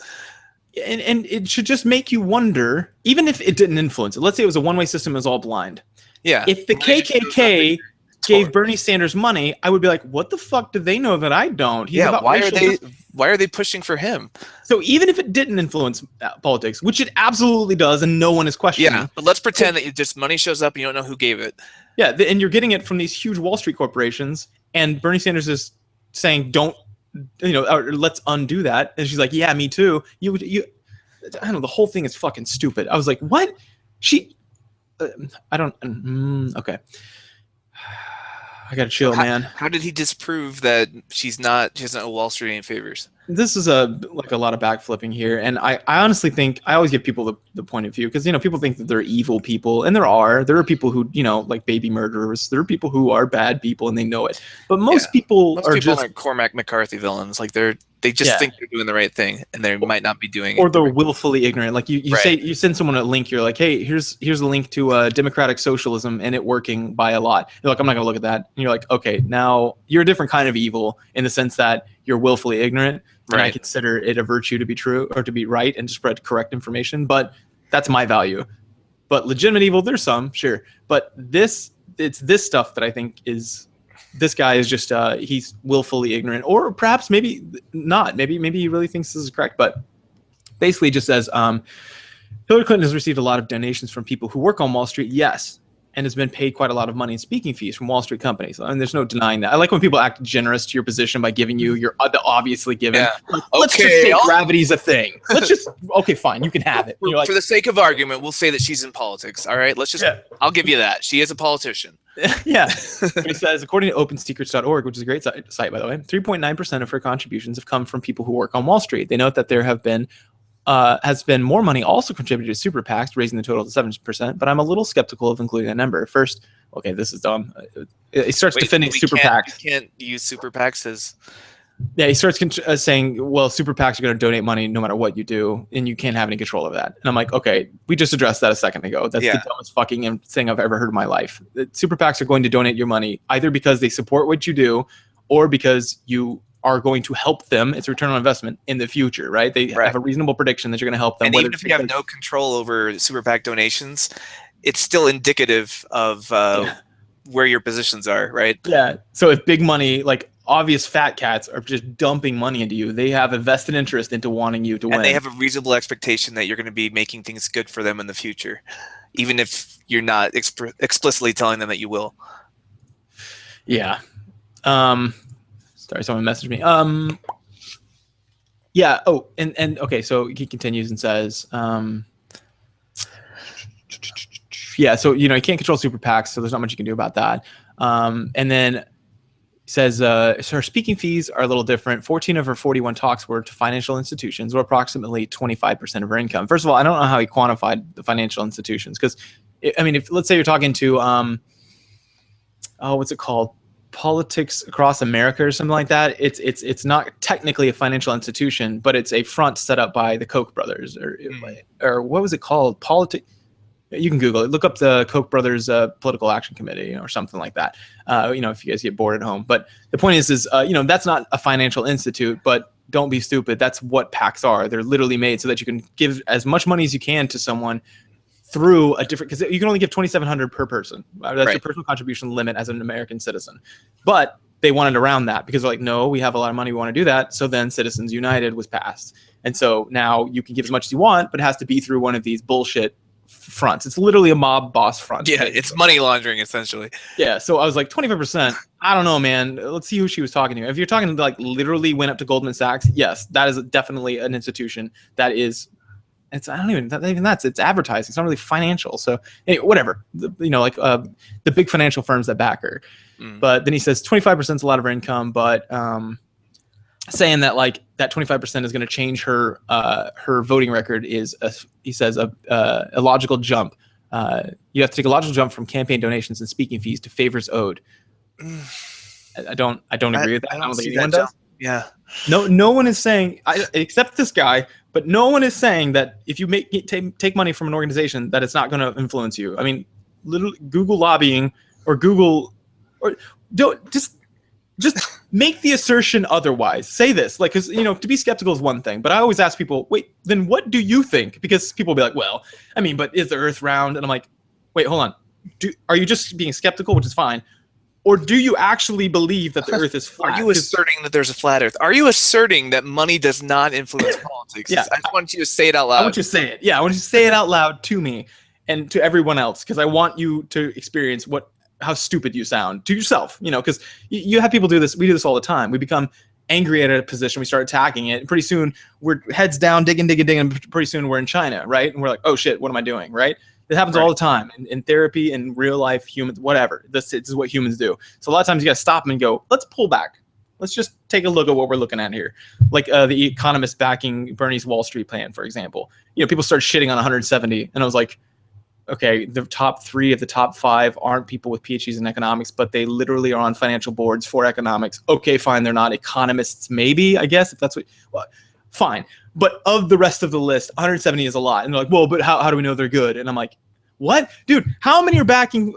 And it should just make you wonder, even if it didn't influence it. Let's say it was a one-way system, it was all blind. Yeah. If the KKK gave Bernie Sanders money, I would be like, what the fuck do they know that I don't? Why are they pushing for him? So even if it didn't influence politics, which it absolutely does, and no one is questioning. Yeah, but let's pretend that just money shows up and you don't know who gave it. Yeah, and you're getting it from these huge Wall Street corporations, and Bernie Sanders is saying, don't, or let's undo that. And she's like, yeah, me too. I don't know. The whole thing is fucking stupid. I was like, what? Okay. I gotta chill, man. How did he disprove that she doesn't owe Wall Street any favors? This is a lot of backflipping here, and I honestly think I always give people the point of view because people think that they're evil people, and there are people who like baby murderers. There are people who are bad people and they know it, but most people aren't Cormac McCarthy villains. Like they just think they're doing the right thing and they might not be doing it. Or they're willfully ignorant. Like you send someone a link, you're like, hey, here's a link to democratic socialism and it working by a lot. You're like, I'm not gonna look at that. And you're like, okay, now you're a different kind of evil in the sense that you're willfully ignorant. And I consider it a virtue to be true or to be right and to spread correct information. But that's my value. But legitimate evil, there's some, sure. But it's this stuff that I think is, this guy is just, he's willfully ignorant. Or perhaps maybe not. Maybe he really thinks this is correct. But basically just says, Hillary Clinton has received a lot of donations from people who work on Wall Street, yes. And has been paid quite a lot of money in speaking fees from Wall Street companies. I mean, there's no denying that. I like when people act generous to your position by giving you the obviously given. Yeah. Like, let's just say gravity's a thing. Let's just, okay, fine, you can have it. For the sake of argument, we'll say that she's in politics. All right, I'll give you that. She is a politician. Yeah. But he says, according to OpenSecrets.org, which is a great site, by the way, 3.9% of her contributions have come from people who work on Wall Street. They note that there has been more money also contributed to super PACs, raising the total to 7%, but I'm a little skeptical of including that number. First, okay, this is dumb. He starts defending super PACs. You can't use super PACs as... Yeah, he starts saying, well, super PACs are going to donate money no matter what you do, and you can't have any control of that. And I'm like, okay, we just addressed that a second ago. That's the dumbest fucking thing I've ever heard in my life. Super PACs are going to donate your money either because they support what you do or because you are going to help them. It's a return on investment in the future, right? They have a reasonable prediction that you're going to help them. And even if you have no control over super PAC donations, it's still indicative of where your positions are, right? Yeah. So if big money, like obvious fat cats are just dumping money into you. They have a vested interest into wanting you to win. And they have a reasonable expectation that you're going to be making things good for them in the future, even if you're not explicitly telling them that you will. Yeah. Sorry, someone messaged me. Yeah. Oh, and okay. So he continues and says, yeah. So you can't control super PACs, so there's not much you can do about that. And then he says, so her speaking fees are a little different. 14 of her 41 talks were to financial institutions, or approximately 25% of her income. First of all, I don't know how he quantified the financial institutions, because I mean, if let's say you're talking to what's it called? Politics Across America or something like that. It's not technically a financial institution, but it's a front set up by the Koch brothers, or what was it called? You can Google it. Look up the Koch brothers political action committee, or something like that. If you guys get bored at home. But the point is that's not a financial institute, but don't be stupid. That's what PACs are. They're literally made so that you can give as much money as you can to someone through a different, because you can only give $2,700 per person. That's right. Your personal contribution limit as an American citizen. But they wanted around that because they're like, no, we have a lot of money, we want to do that. So then Citizens United was passed. And so now you can give as much as you want, but it has to be through one of these bullshit fronts. It's literally a mob boss front. Yeah, it's money laundering, essentially. Yeah, so I was like, 25%, I don't know, man. Let's see who she was talking to. If you're talking to, like, literally went up to Goldman Sachs, yes, that is definitely an institution that is, it's advertising. It's not really financial. So anyway, whatever, the big financial firms that back her. But then he says 25% is a lot of her income, but saying that like that 25% is going to change her voting record is he says a logical jump. You have to take a logical jump from campaign donations and speaking fees to favors owed. I don't agree with that. I don't think anyone does. Yeah. No one is saying, except this guy, but no one is saying that if you take money from an organization that it's not going to influence you. I mean, literally Google lobbying or Google, or don't just make the assertion otherwise. Say this, like, because to be skeptical is one thing, but I always ask people, wait, then what do you think? Because people will be like, well, I mean, but is the Earth round? And I'm like, wait, hold on. Are you just being skeptical, which is fine? Or do you actually believe that the Earth is flat? Are you asserting that there's a flat Earth? Are you asserting that money does not influence politics? Yeah. I just want you to say it out loud. I want you to say it. Yeah, I want you to say it out loud to me and to everyone else, because I want you to experience how stupid you sound to yourself. Because you have people do this. We do this all the time. We become angry at a position. We start attacking it. And pretty soon we're heads down, digging. And pretty soon we're in China, right? And we're like, oh shit, what am I doing, right? It happens all the time in therapy, in real life, humans, whatever. This is what humans do. So a lot of times you got to stop them and go, let's pull back. Let's just take a look at what we're looking at here. Like the economist backing Bernie's Wall Street plan, for example. People start shitting on 170. And I was like, okay, the top 3 of the top 5 aren't people with PhDs in economics, but they literally are on financial boards for economics. Okay, fine. They're not economists, maybe, I guess, if that's fine. But of the rest of the list, 170 is a lot. And they're like, well, but how do we know they're good? And I'm like, what? Dude, how many are backing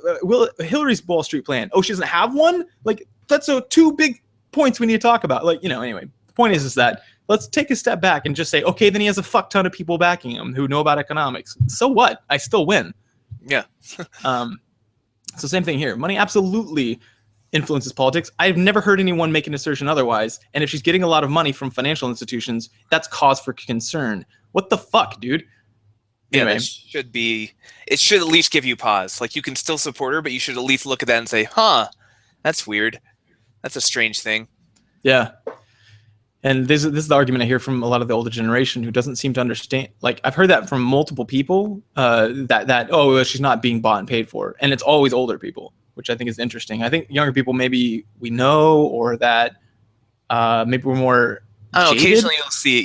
Hillary's Wall Street plan? Oh, she doesn't have one? Like, that's 2 big points we need to talk about. Like, anyway, the point is that let's take a step back and just say, okay, then he has a fuck ton of people backing him who know about economics. So what? I still win. Yeah. So same thing here. Money absolutely influences politics. I've never heard anyone make an assertion otherwise. And if she's getting a lot of money from financial institutions, that's cause for concern. What the fuck, dude? Anyway. Yeah, it should at least give you pause. Like, you can still support her, but you should at least look at that and say, that's weird. That's a strange thing. Yeah. And this is the argument I hear from a lot of the older generation who doesn't seem to understand. Like, I've heard that from multiple people, that she's not being bought and paid for. And it's always older people, which I think is interesting. I think younger people, maybe we know, or that maybe we're more I don't know, jaded. Occasionally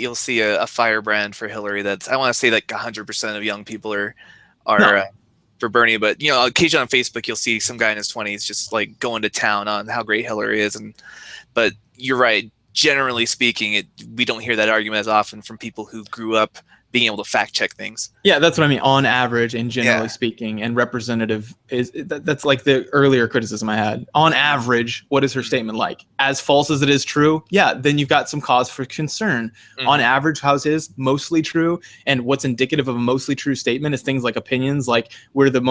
you'll see a firebrand for Hillary. That's, I want to say like 100% of young people are for Bernie, but occasionally on Facebook you'll see some guy in his 20s just like going to town on how great Hillary is. But you're right. Generally speaking, we don't hear that argument as often from people who grew up being able to fact check things. Yeah, that's what I mean. On average and generally speaking, and representative that's like the earlier criticism I had. On average, what is her statement like? As false as it is true, yeah, then you've got some cause for concern. On average, how's his? Mostly true. And what's indicative of a mostly true statement is things like opinions, like we're the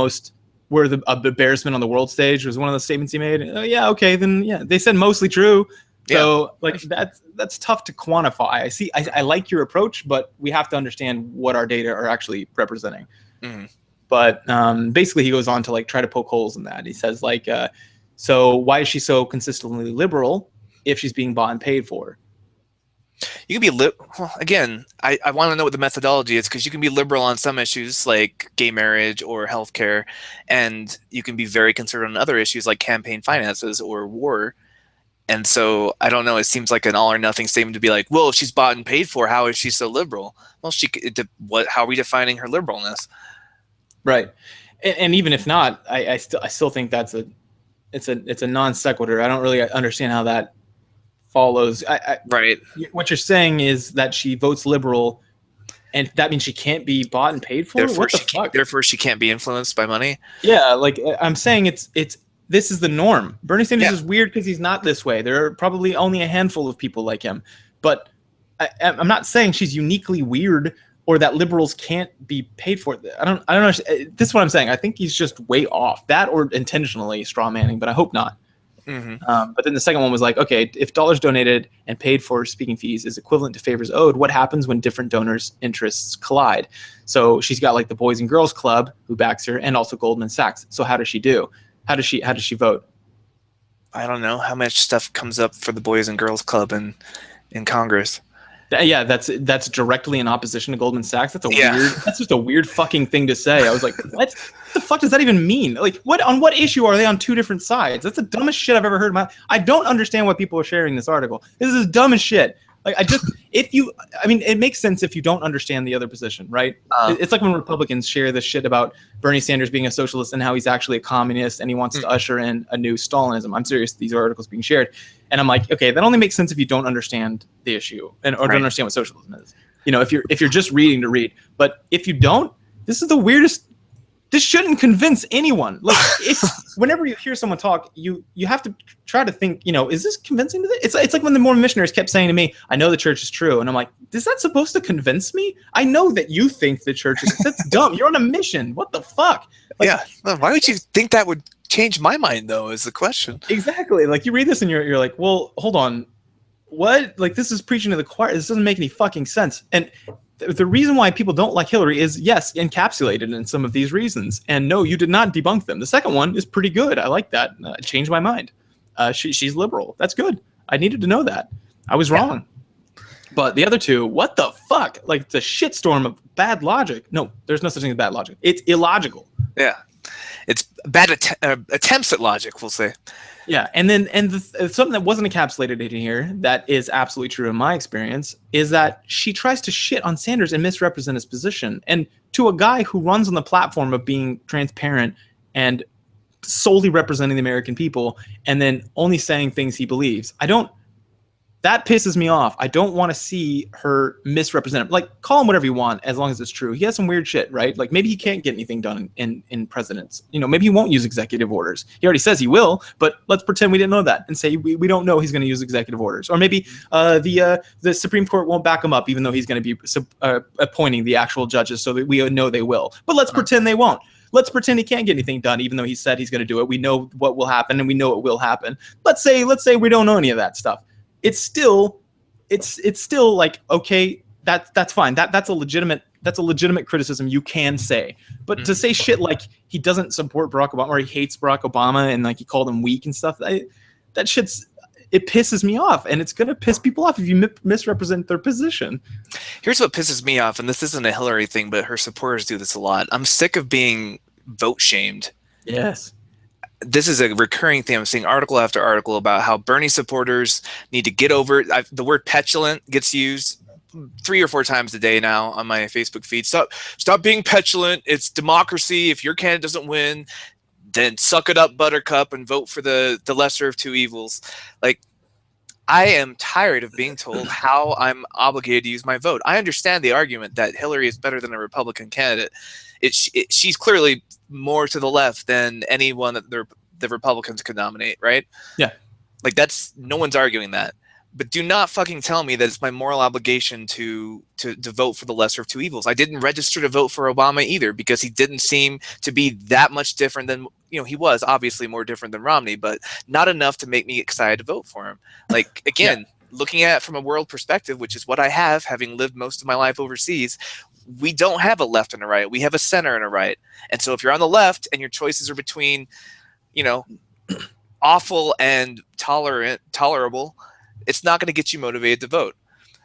embarrassment on the world stage was one of the statements he made. Yeah, okay, then yeah, they said mostly true. So like that's tough to quantify. I like your approach, but we have to understand what our data are actually representing. Mm-hmm. But basically, he goes on to like try to poke holes in that. He says like, so why is she so consistently liberal if she's being bought and paid for? You can be well, again, I want to know what the methodology is, because you can be liberal on some issues like gay marriage or healthcare, and you can be very conservative on other issues like campaign finances or war. And so I don't know. It seems like an all or nothing statement to be like, well, if she's bought and paid for, how is she so liberal? Well, how are we defining her liberalness? Right, and even if not, I still think it's a non sequitur. I don't really understand how that follows. Right. What you're saying is that she votes liberal, and that means she can't be bought and paid for. Therefore, she can't be influenced by money. Yeah, like I'm saying, this is the norm. Bernie Sanders is weird because he's not this way. There are probably only a handful of people like him, but I'm not saying she's uniquely weird or that liberals can't be paid for. I don't know. This is what I'm saying. I think he's just way off. That or intentionally straw manning, but I hope not. Mm-hmm. But then the second one was like, okay, if dollars donated and paid for speaking fees is equivalent to favors owed, what happens when different donors' interests collide? So she's got like the Boys and Girls Club who backs her, and also Goldman Sachs. So how does she do? How does she vote? I don't know how much stuff comes up for the Boys and Girls Club in Congress. Yeah, that's directly in opposition to Goldman Sachs. That's just a weird fucking thing to say. I was like, what the fuck does that even mean? Like, on what issue are they on two different sides? That's the dumbest shit I've ever heard. I don't understand why people are sharing this article. This is dumb as shit. Like, it makes sense if you don't understand the other position, right? It's like when Republicans share this shit about Bernie Sanders being a socialist and how he's actually a communist and he wants to usher in a new Stalinism. I'm serious. These are articles being shared. And I'm like, okay, that only makes sense if you don't understand the issue or don't understand what socialism is. If you're just reading to read. But if you don't, this is the weirdest. This shouldn't convince anyone. Like, whenever you hear someone talk, you have to try to think, is this convincing to this? It's like when the Mormon missionaries kept saying to me, I know the church is true. And I'm like, is that supposed to convince me? I know that you think the church is, that's dumb. You're on a mission. What the fuck? Like, yeah. Why would you think that would change my mind, though, is the question. Exactly. Like, you read this and you're like, well, hold on. What? Like, this is preaching to the choir. This doesn't make any fucking sense. And the reason why people don't like Hillary is, yes, encapsulated in some of these reasons. And no, you did not debunk them. The second one is pretty good. I like that. It changed my mind. She's liberal. That's good. I needed to know that. I was wrong. But the other two, what the fuck? Like, it's a shitstorm of bad logic. No, there's no such thing as bad logic. It's illogical. Yeah. It's bad attempts at logic, we'll say. Yeah, and something that wasn't encapsulated in here that is absolutely true in my experience is that she tries to shit on Sanders and misrepresent his position. And to a guy who runs on the platform of being transparent and solely representing the American people and then only saying things he believes, that pisses me off. I don't want to see her misrepresent him. Like, call him whatever you want as long as it's true. He has some weird shit, right? Like, maybe he can't get anything done in presidents. Maybe he won't use executive orders. He already says he will, but let's pretend we didn't know that and say we don't know he's going to use executive orders. Or maybe the Supreme Court won't back him up, even though he's going to be appointing the actual judges, so that we know they will. But let's pretend they won't. Let's pretend he can't get anything done, even though he said he's going to do it. We know what will happen, and we know it will happen. Let's say we don't know any of that stuff. It's still like, okay, that's fine. That's a legitimate criticism you can say. But to say shit like he doesn't support Barack Obama or he hates Barack Obama and like he called him weak and stuff, it pisses me off, and it's gonna piss people off if you misrepresent their position. Here's what pisses me off, and this isn't a Hillary thing, but her supporters do this a lot. I'm sick of being vote shamed. Yes. This is a recurring theme. I'm seeing article after article about how Bernie supporters need to get over it. The word petulant gets used 3 or 4 times a day now on my Facebook feed. Stop being petulant. It's democracy. If your candidate doesn't win, then suck it up, buttercup, and vote for the lesser of two evils. Like, I am tired of being told how I'm obligated to use my vote. I understand the argument that Hillary is better than a Republican candidate. She's clearly more to the left than anyone that the Republicans could nominate, right? Yeah. Like, no one's arguing that. But do not fucking tell me that it's my moral obligation to vote for the lesser of two evils. I didn't register to vote for Obama either because he didn't seem to be that much different than, he was obviously more different than Romney, but not enough to make me excited to vote for him. Like, again, looking at it from a world perspective, which is what I have, having lived most of my life overseas, we don't have a left and a right. We have a center and a right. And so if you're on the left and your choices are between, awful and tolerable, it's not going to get you motivated to vote.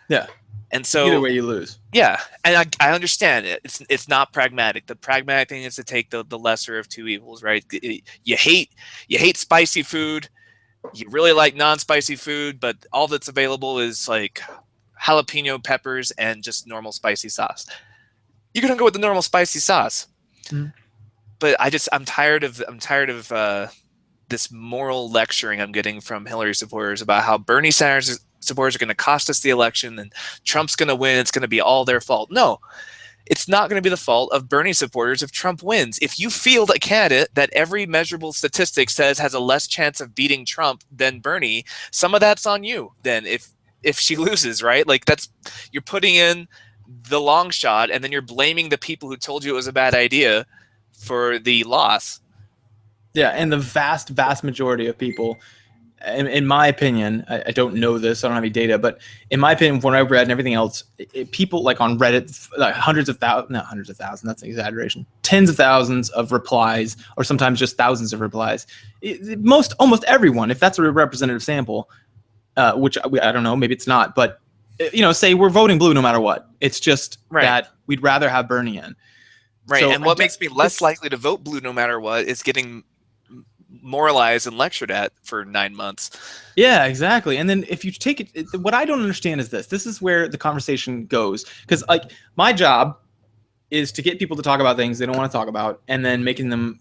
Yeah. And so either way you lose. Yeah. And I understand it. It's not pragmatic. The pragmatic thing is to take the lesser of two evils, right? You hate spicy food. You really like non-spicy food, but all that's available is like jalapeno peppers and just normal spicy sauce. You're going to go with the normal spicy sauce. Mm. But I'm tired of this moral lecturing I'm getting from Hillary supporters about how Bernie Sanders supporters are going to cost us the election and Trump's going to win. It's going to be all their fault. No, it's not going to be the fault of Bernie supporters if Trump wins. If you field a candidate that every measurable statistic says has a less chance of beating Trump than Bernie, some of that's on you then if she loses, right? Like you're putting in the long shot and then you're blaming the people who told you it was a bad idea for the loss. Yeah, and the vast majority of people, in my opinion, I don't know this, I don't have any data, but in my opinion, from what I've read and everything else, people like on Reddit, like not hundreds of thousands, that's an exaggeration, tens of thousands of replies, or sometimes just thousands of replies. Almost everyone, if that's a representative sample, which I don't know, maybe it's not, but say we're voting blue no matter what. It's just that we'd rather have Bernie in. Right, so, and what makes me less likely to vote blue no matter what is getting moralized and lectured at for 9 months. Yeah, exactly. And then if you take it, what I don't understand is this is where the conversation goes. Because like my job is to get people to talk about things they don't want to talk about, and then making them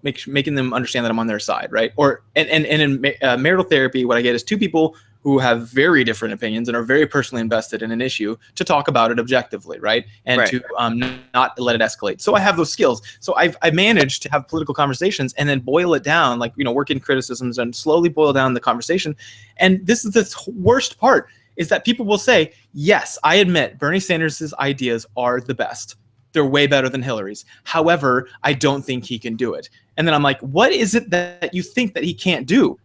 understand that I'm on their side, right? Or and in marital therapy, what I get is two people who have very different opinions and are very personally invested in an issue to talk about it objectively, right? And to not let it escalate. So I have those skills. So I managed to have political conversations and then boil it down, like, work in criticisms and slowly boil down the conversation. And this is the worst part, is that people will say, yes, I admit Bernie Sanders' ideas are the best. They're way better than Hillary's. However, I don't think he can do it. And then I'm like, what is it that you think that he can't do?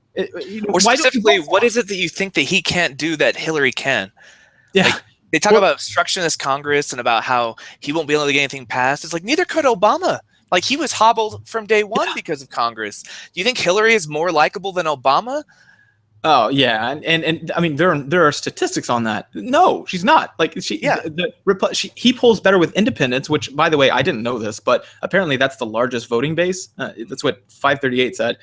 Or specifically, what is it that you think that he can't do that Hillary can? Yeah. Like, they talk about obstructionist Congress and about how he won't be able to get anything passed. It's like, neither could Obama. Like, he was hobbled from day one because of Congress. Do you think Hillary is more likable than Obama? Oh yeah, and I mean there are statistics on that. No, she's not. Like he polls better with independents, which, by the way, I didn't know this, but apparently that's the largest voting base. That's what 538 said.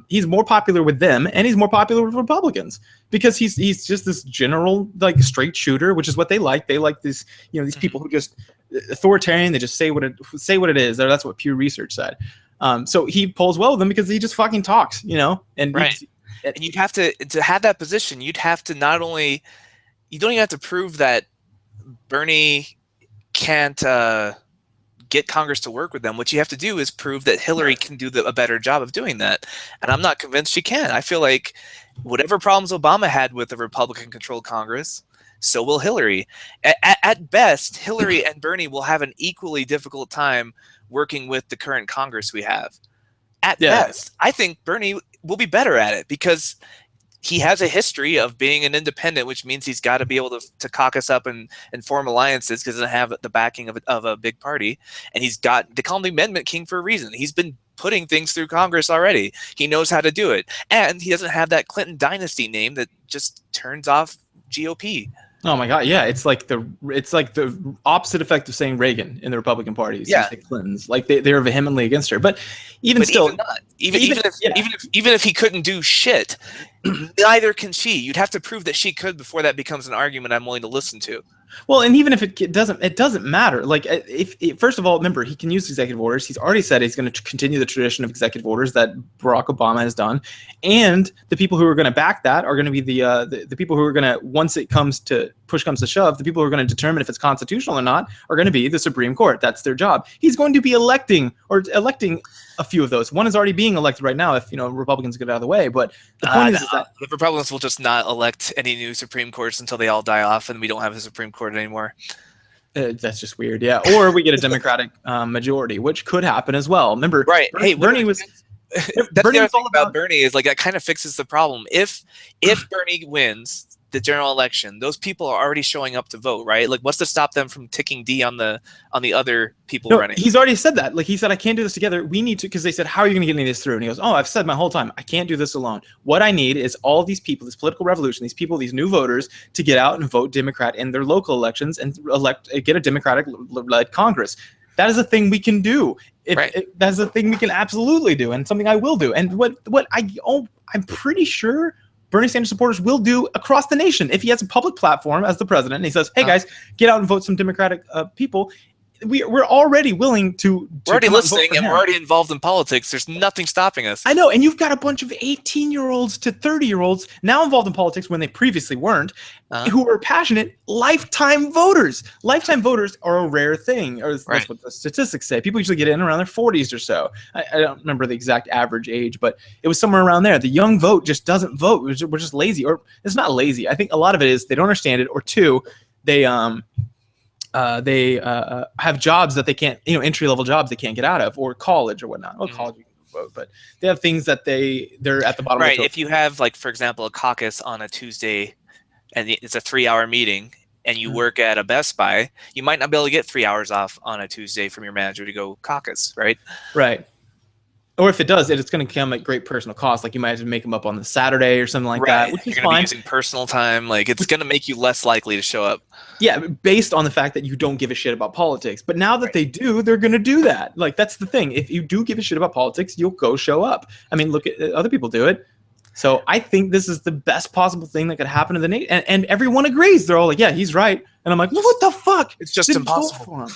He's more popular with them, and he's more popular with Republicans because he's just this general like straight shooter, which is what they like. They like these these people who just authoritarian. They just say what it is. That's what Pew Research said. So he polls well with them because he just fucking talks, and right. And you'd have to have that position, you'd have to not only, you don't even have to prove that Bernie can't get Congress to work with them. What you have to do is prove that Hillary can do a better job of doing that. And I'm not convinced she can. I feel like whatever problems Obama had with the Republican-controlled Congress, so will Hillary. At best, Hillary and Bernie will have an equally difficult time working with the current Congress we have. At best, I think Bernie will be better at it because he has a history of being an independent, which means he's got to be able to caucus up and form alliances because he doesn't have the backing of a big party. And they call him the Amendment King for a reason. He's been putting things through Congress already. He knows how to do it. And he doesn't have that Clinton dynasty name that just turns off GOP. Oh my God! Yeah, it's like the opposite effect of saying Reagan in the Republican Party. Yeah, Clintons, like they're vehemently against her. But even if he couldn't do shit, neither can she. You'd have to prove that she could before that becomes an argument I'm willing to listen to. Well, and even if it doesn't matter. Like, if first of all, remember, he can use executive orders. He's already said he's going to continue the tradition of executive orders that Barack Obama has done, and the people who are going to back that are going to be the people who are going to, once it comes to push comes to shove, the people who are going to determine if it's constitutional or not are going to be the Supreme Court. That's their job. He's going to be electing a few of those. One is already being elected right now if, Republicans get out of the way. But the point is that the Republicans will just not elect any new Supreme Courts until they all die off and we don't have a Supreme Court anymore. That's just weird. Yeah. Or we get a Democratic majority, which could happen as well. Remember, right. Bernie was... That's the other thing about Bernie is like that kind of fixes the problem. If Bernie wins the general election, those people are already showing up to vote, right? Like, what's to stop them from ticking D on the other people running? He's already said that. Like, he said, I can't do this together. We need to, because they said, how are you going to get any of this through? And he goes, I've said my whole time, I can't do this alone. What I need is all these people, this political revolution, these people, these new voters, to get out and vote Democrat in their local elections and get a Democratic-led Congress. That is a thing we can do. That's a thing we can absolutely do, and something I will do. And I'm pretty sure Bernie Sanders supporters will do across the nation if he has a public platform as the president and he says, hey guys, get out and vote some Democratic people. We're already willing to we're already listening and we're already involved in politics. There's nothing stopping us. I know, and you've got a bunch of 18-year-olds to 30-year-olds now involved in politics when they previously weren't, who are passionate lifetime voters. Lifetime voters are a rare thing, or that's what the statistics say. People usually get in around their 40s or so. I don't remember the exact average age, but it was somewhere around there. The young vote just doesn't vote. We're just lazy, or it's not lazy. I think a lot of it is they don't understand it, or two, they have jobs that they can't, entry-level jobs they can't get out of, or college or whatnot. Well, college you can vote, but they have things that they're at the bottom of the If you have, like, for example, a caucus on a Tuesday and it's a 3-hour meeting and you work at a Best Buy, you might not be able to get 3 hours off on a Tuesday from your manager to go caucus, right? Right. Or if it does, it's going to come at great personal cost. Like, you might have to make them up on the Saturday or something like that, which is fine. You're going to be using personal time. Like, it's going to make you less likely to show up. Yeah, based on the fact that you don't give a shit about politics. But now that they do, they're going to do that. Like, that's the thing. If you do give a shit about politics, you'll go show up. I mean, look at other people do it. So I think this is the best possible thing that could happen to the nation. And everyone agrees. They're all like, yeah, he's right. And I'm like, well, what the fuck? It's just impossible.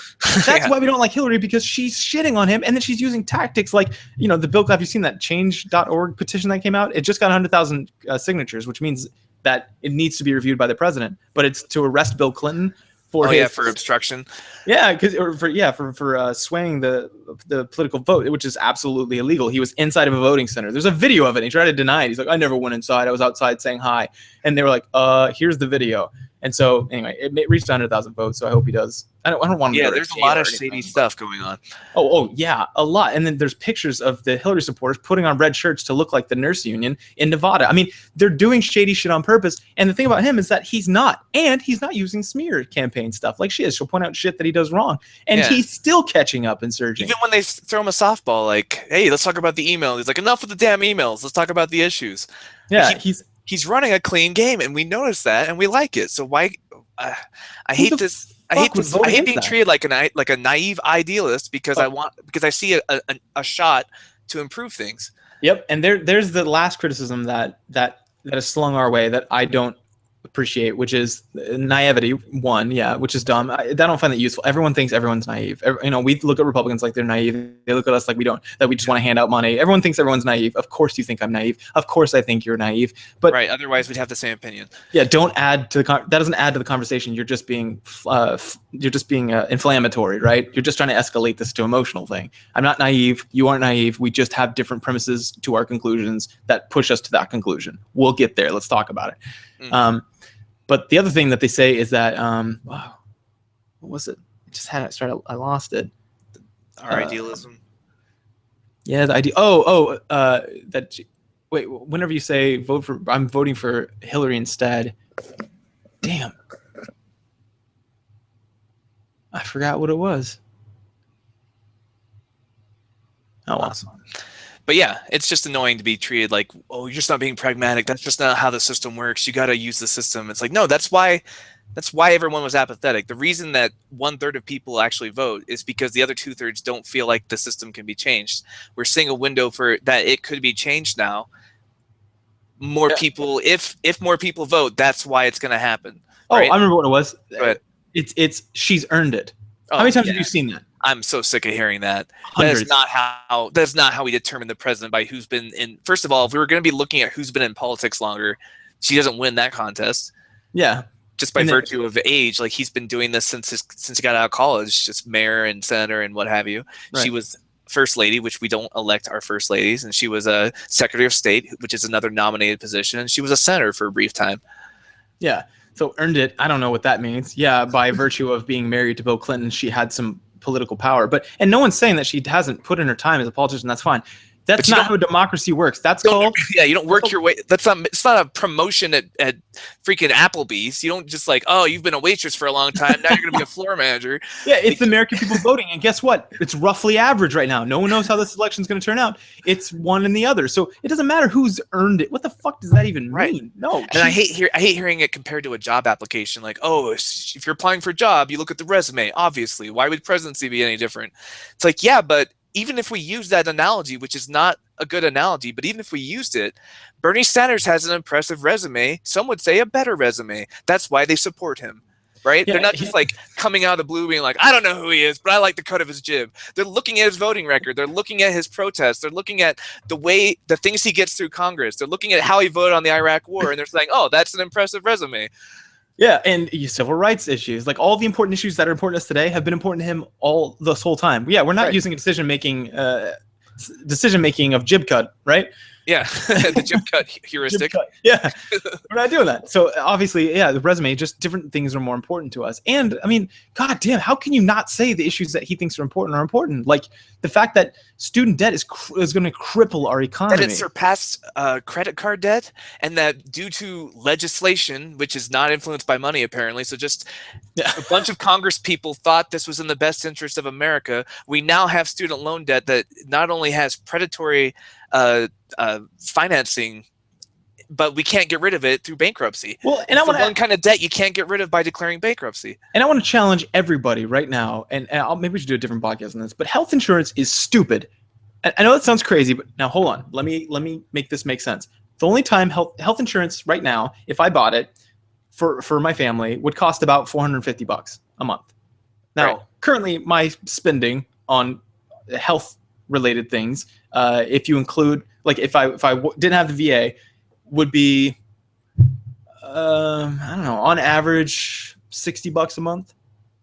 That's why we don't like Hillary, because she's shitting on him. And then she's using tactics like, the bill. Have you seen that change.org petition that came out? It just got 100,000 signatures, which means that it needs to be reviewed by the president. But it's to arrest Bill Clinton for for obstruction. Yeah, for swaying the political vote, which is absolutely illegal. He was inside of a voting center. There's a video of it. He tried to deny it. He's like, I never went inside. I was outside saying hi. And they were like, here's the video. And so anyway, it reached 100,000 votes. So I hope he does. I don't want him to. Yeah, there's a lot of shady stuff going on. Oh yeah, a lot. And then there's pictures of the Hillary supporters putting on red shirts to look like the nurse union in Nevada. I mean, they're doing shady shit on purpose. And the thing about him is that he's not using smear campaign stuff like she is. She'll point out shit that he does wrong, and he's still catching up and surging. Even when they throw him a softball, like, hey, let's talk about the email. He's like, enough with the damn emails. Let's talk about the issues. Yeah, he's running a clean game, and we notice that, and we like it. So why? I hate this. I hate being treated like a naive idealist because I see a shot to improve things. Yep, and there's the last criticism that is slung our way that I don't appreciate, which is naivety. One, which is dumb. I don't find that useful. Everyone thinks everyone's naive. We look at Republicans like they're naive. They look at us like we just want to hand out money. Everyone thinks everyone's naive. Of course you think I'm naive. Of course I think you're naive. But otherwise we'd have the same opinion. Yeah, don't add to that doesn't add to the conversation. You're just being inflammatory, right? You're just trying to escalate this to emotional thing. I'm not naive. You aren't naive. We just have different premises to our conclusions that push us to that conclusion. We'll get there. Let's talk about it. Mm-hmm. But the other thing that they say is that, wow, what was it? I just had it started. I lost it. Our idealism. Yeah, the idea. Wait, whenever you say I'm voting for Hillary instead. Damn. I forgot what it was. Oh, awesome. But yeah, it's just annoying to be treated like, oh, you're just not being pragmatic. That's just not how the system works. You got to use the system. It's like, no, that's why everyone was apathetic. The reason that 1/3 of people actually vote is because the other 2/3 don't feel like the system can be changed. We're seeing a window for that it could be changed now. More people, if more people vote, that's why it's going to happen. Right? Oh, I remember what it was. It's she's earned it. How many times have you seen that? I'm so sick of hearing that. Hundreds. That's not how we determine the president, by who's been in. First of all, if we were going to be looking at who's been in politics longer, she doesn't win that contest. Yeah. just by virtue of age. Like he's been doing this since he got out of college, just mayor and senator and what have you. Right. She was first lady, which we don't elect our first ladies, and she was a secretary of state, which is another nominated position, and she was a senator for a brief time. Yeah. So earned it. I don't know what that means. Yeah, by virtue of being married to Bill Clinton, she had some political power. And no one's saying that she hasn't put in her time as a politician. That's fine. That's not how democracy works. That's called you don't work your way. It's not a promotion at freaking Applebee's. You don't just like, oh, you've been a waitress for a long time, now you're gonna be a floor manager. Yeah, it's the American people voting, and guess what? It's roughly average right now. No one knows how this election's gonna turn out. It's one and the other, so it doesn't matter who's earned it. What the fuck does that even mean? No. And I hate hearing it compared to a job application. Like, oh, if you're applying for a job, you look at the resume. Obviously, why would presidency be any different? It's like, yeah, but even if we use that analogy, which is not a good analogy, but even if we used it, Bernie Sanders has an impressive resume. Some would say a better resume. That's why they support him, right? Yeah, they're not just like coming out of the blue being like, I don't know who he is, but I like the cut of his jib. They're looking at his voting record. They're looking at his protests. They're looking at the things he gets through Congress. They're looking at how he voted on the Iraq war, and they're saying, oh, that's an impressive resume. Yeah, and civil rights issues, like all the important issues that are important to us today have been important to him all this whole time. Yeah, we're not using a decision making of jib cut, right? Yeah, the jib cut heuristic. Jib cut. Yeah, we're not doing that. So obviously, yeah, the resume, just different things are more important to us. And I mean, god damn, how can you not say the issues that he thinks are important? Like the fact that student debt is going to cripple our economy. That it surpassed credit card debt, and that due to legislation, which is not influenced by money apparently, so just a bunch of Congress people thought this was in the best interest of America, we now have student loan debt that not only has predatory financing, but we can't get rid of it through bankruptcy. Well, and one kind of debt you can't get rid of by declaring bankruptcy. And I want to challenge everybody right now, and maybe we should do a different podcast on this, but health insurance is stupid. I know that sounds crazy, but now hold on. Let me make this make sense. The only time health insurance right now, if I bought it for my family, would cost about $450 a month. Now, currently my spending on health related things, if you include, like if I didn't have the VA, would be I don't know, on average $60 a month.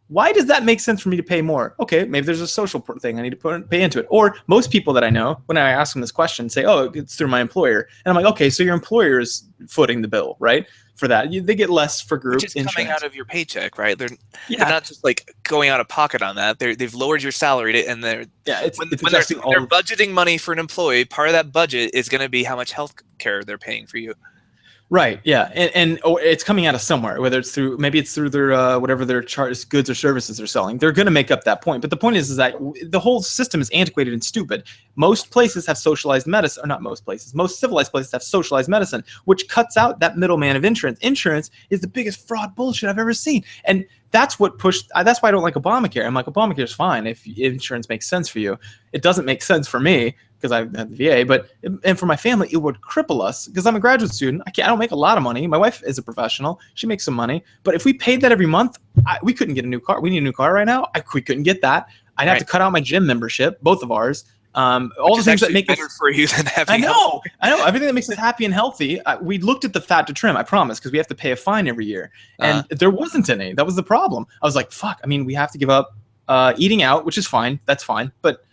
Why does that make sense for me to pay more? Okay, maybe there's a social thing I need to pay into it. Or most people that I know, when I ask them this question, say, oh, it's through my employer. And I'm like, okay, so your employer is footing the bill, right? For that. They get less for group insurance. Which is coming out of your paycheck, right? They're not just like going out of pocket on that. They've lowered your salary, and when they're budgeting money for an employee, part of that budget is going to be how much health care they're paying for you. Right. Yeah. And it's coming out of somewhere, whether it's through their whatever their goods or services they're selling. They're going to make up that point. But the point is that the whole system is antiquated and stupid. Most places have socialized medicine, or not most places. Most civilized places have socialized medicine, which cuts out that middleman of insurance. Insurance is the biggest fraud bullshit I've ever seen. And that's what pushed. That's why I don't like Obamacare. I'm like, Obamacare is fine if insurance makes sense for you. It doesn't make sense for me because I had the VA, and for my family, it would cripple us because I'm a graduate student. I don't make a lot of money. My wife is a professional. She makes some money. But if we paid that every month, we couldn't get a new car. We need a new car right now. We couldn't get that. I'd have to cut out my gym membership, both of ours. All the things that make better for you than having. I know everything that makes us happy and healthy. We looked at the fat to trim. I promise, because we have to pay a fine every year, and there wasn't any. That was the problem. I was like, fuck. I mean, we have to give up eating out, which is fine. That's fine, but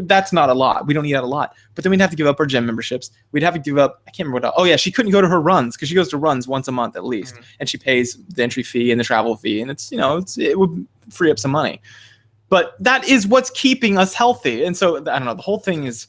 that's not a lot. We don't eat out a lot. But then we'd have to give up our gym memberships. We'd have to give up. I can't remember what. Oh yeah, she couldn't go to her runs because she goes to runs once a month at least, and she pays the entry fee and the travel fee, and it would free up some money. But that is what's keeping us healthy. And so, I don't know, the whole thing is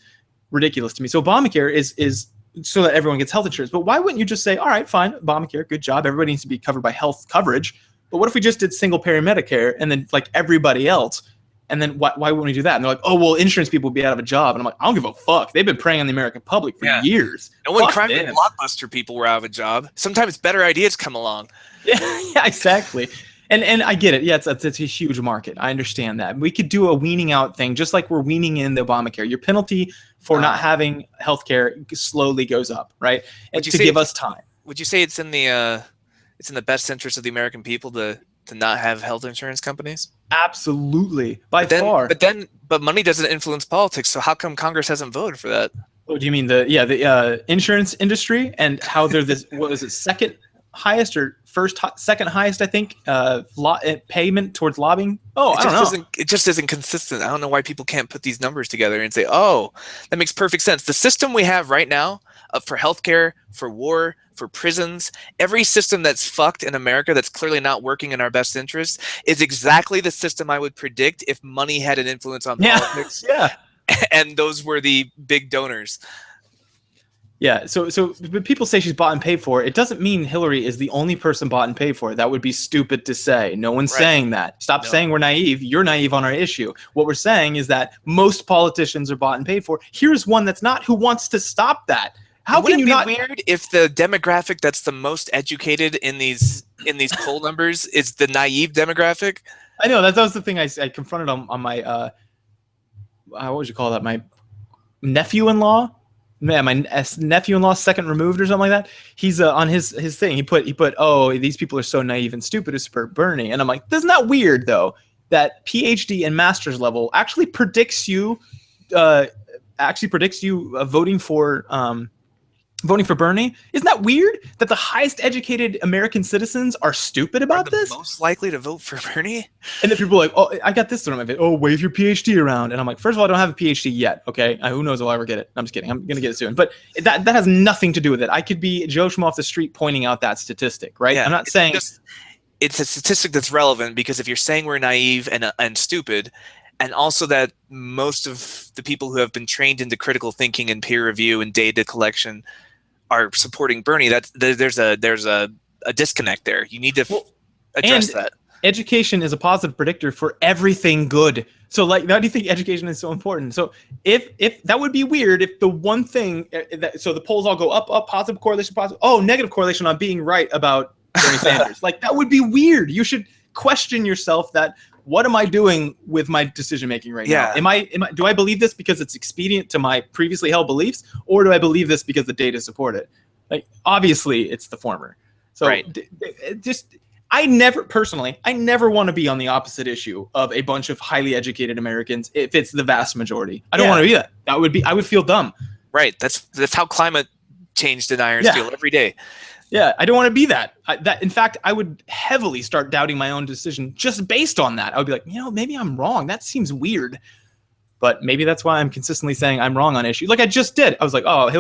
ridiculous to me. So Obamacare is so that everyone gets health insurance. But why wouldn't you just say, all right, fine, Obamacare, good job. Everybody needs to be covered by health coverage. But what if we just did single payer Medicare and then like everybody else? And then why wouldn't we do that? And they're like, oh, well, insurance people will be out of a job. And I'm like, I don't give a fuck. They've been preying on the American public for years. And when crime and Blockbuster people were out of a job, sometimes better ideas come along. Yeah, exactly. And I get it. Yeah, it's a huge market. I understand that. We could do a weaning out thing, just like we're weaning in the Obamacare. Your penalty for not having healthcare slowly goes up, right? And to give us time. Would you say it's in the best interest of the American people to not have health insurance companies? Absolutely, by far. But money doesn't influence politics. So how come Congress hasn't voted for that? Oh, do you mean the insurance industry and how they're this? What is it? Second highest or second highest, I think, payment towards lobbying. I don't know. It just isn't consistent. I don't know why people can't put these numbers together and say, oh, that makes perfect sense. The system we have right now for healthcare, for war, for prisons, every system that's fucked in America that's clearly not working in our best interest is exactly the system I would predict if money had an influence on politics. Yeah. And those were the big donors. Yeah, so when people say she's bought and paid for, it doesn't mean Hillary is the only person bought and paid for. That would be stupid to say. No one's saying that. Stop saying we're naive. You're naive on our issue. What we're saying is that most politicians are bought and paid for. Here's one that's not, who wants to stop that. How can you not? Wouldn't it be weird if the demographic that's the most educated in these poll numbers is the naive demographic? I know that was the thing I confronted on my what would you call that? My nephew-in-law. Yeah, my nephew-in-law, second removed or something like that. He's on his thing. He put, oh, these people are so naive and stupid to support Bernie. And I'm like, isn't that weird though? That PhD and master's level actually predicts you voting for Bernie. Isn't that weird that the highest educated American citizens are stupid about this? Most likely to vote for Bernie? And then people are like, oh, I got this thrown in my face. Oh, wave your PhD around. And I'm like, first of all, I don't have a PhD yet. Okay. Who knows if I'll ever get it. I'm just kidding. I'm going to get it soon. But that has nothing to do with it. I could be Joe Schmo off the street pointing out that statistic, right? Yeah, I'm not saying it's a statistic that's relevant because if you're saying we're naive and stupid, and also that most of the people who have been trained into critical thinking and peer review and data collection are supporting Bernie, there's a disconnect there. You need to address that. Education is a positive predictor for everything good. So like, why do you think education is so important? So if that would be weird if the one thing so the polls all go up, positive correlation, positive, negative correlation on being right about Bernie Sanders. Like that would be weird. You should question yourself that, what am I doing with my decision making right now? Do I believe this because it's expedient to my previously held beliefs, or do I believe this because the data support it? Like obviously it's the former. So I never want to be on the opposite issue of a bunch of highly educated Americans if it's the vast majority. I don't want to be that. I would feel dumb. Right. That's how climate change deniers feel every day. Yeah, I don't want to be that. In fact, I would heavily start doubting my own decision just based on that. I would be like, maybe I'm wrong. That seems weird. But maybe that's why I'm consistently saying I'm wrong on issues. Like I just did. I was like, oh,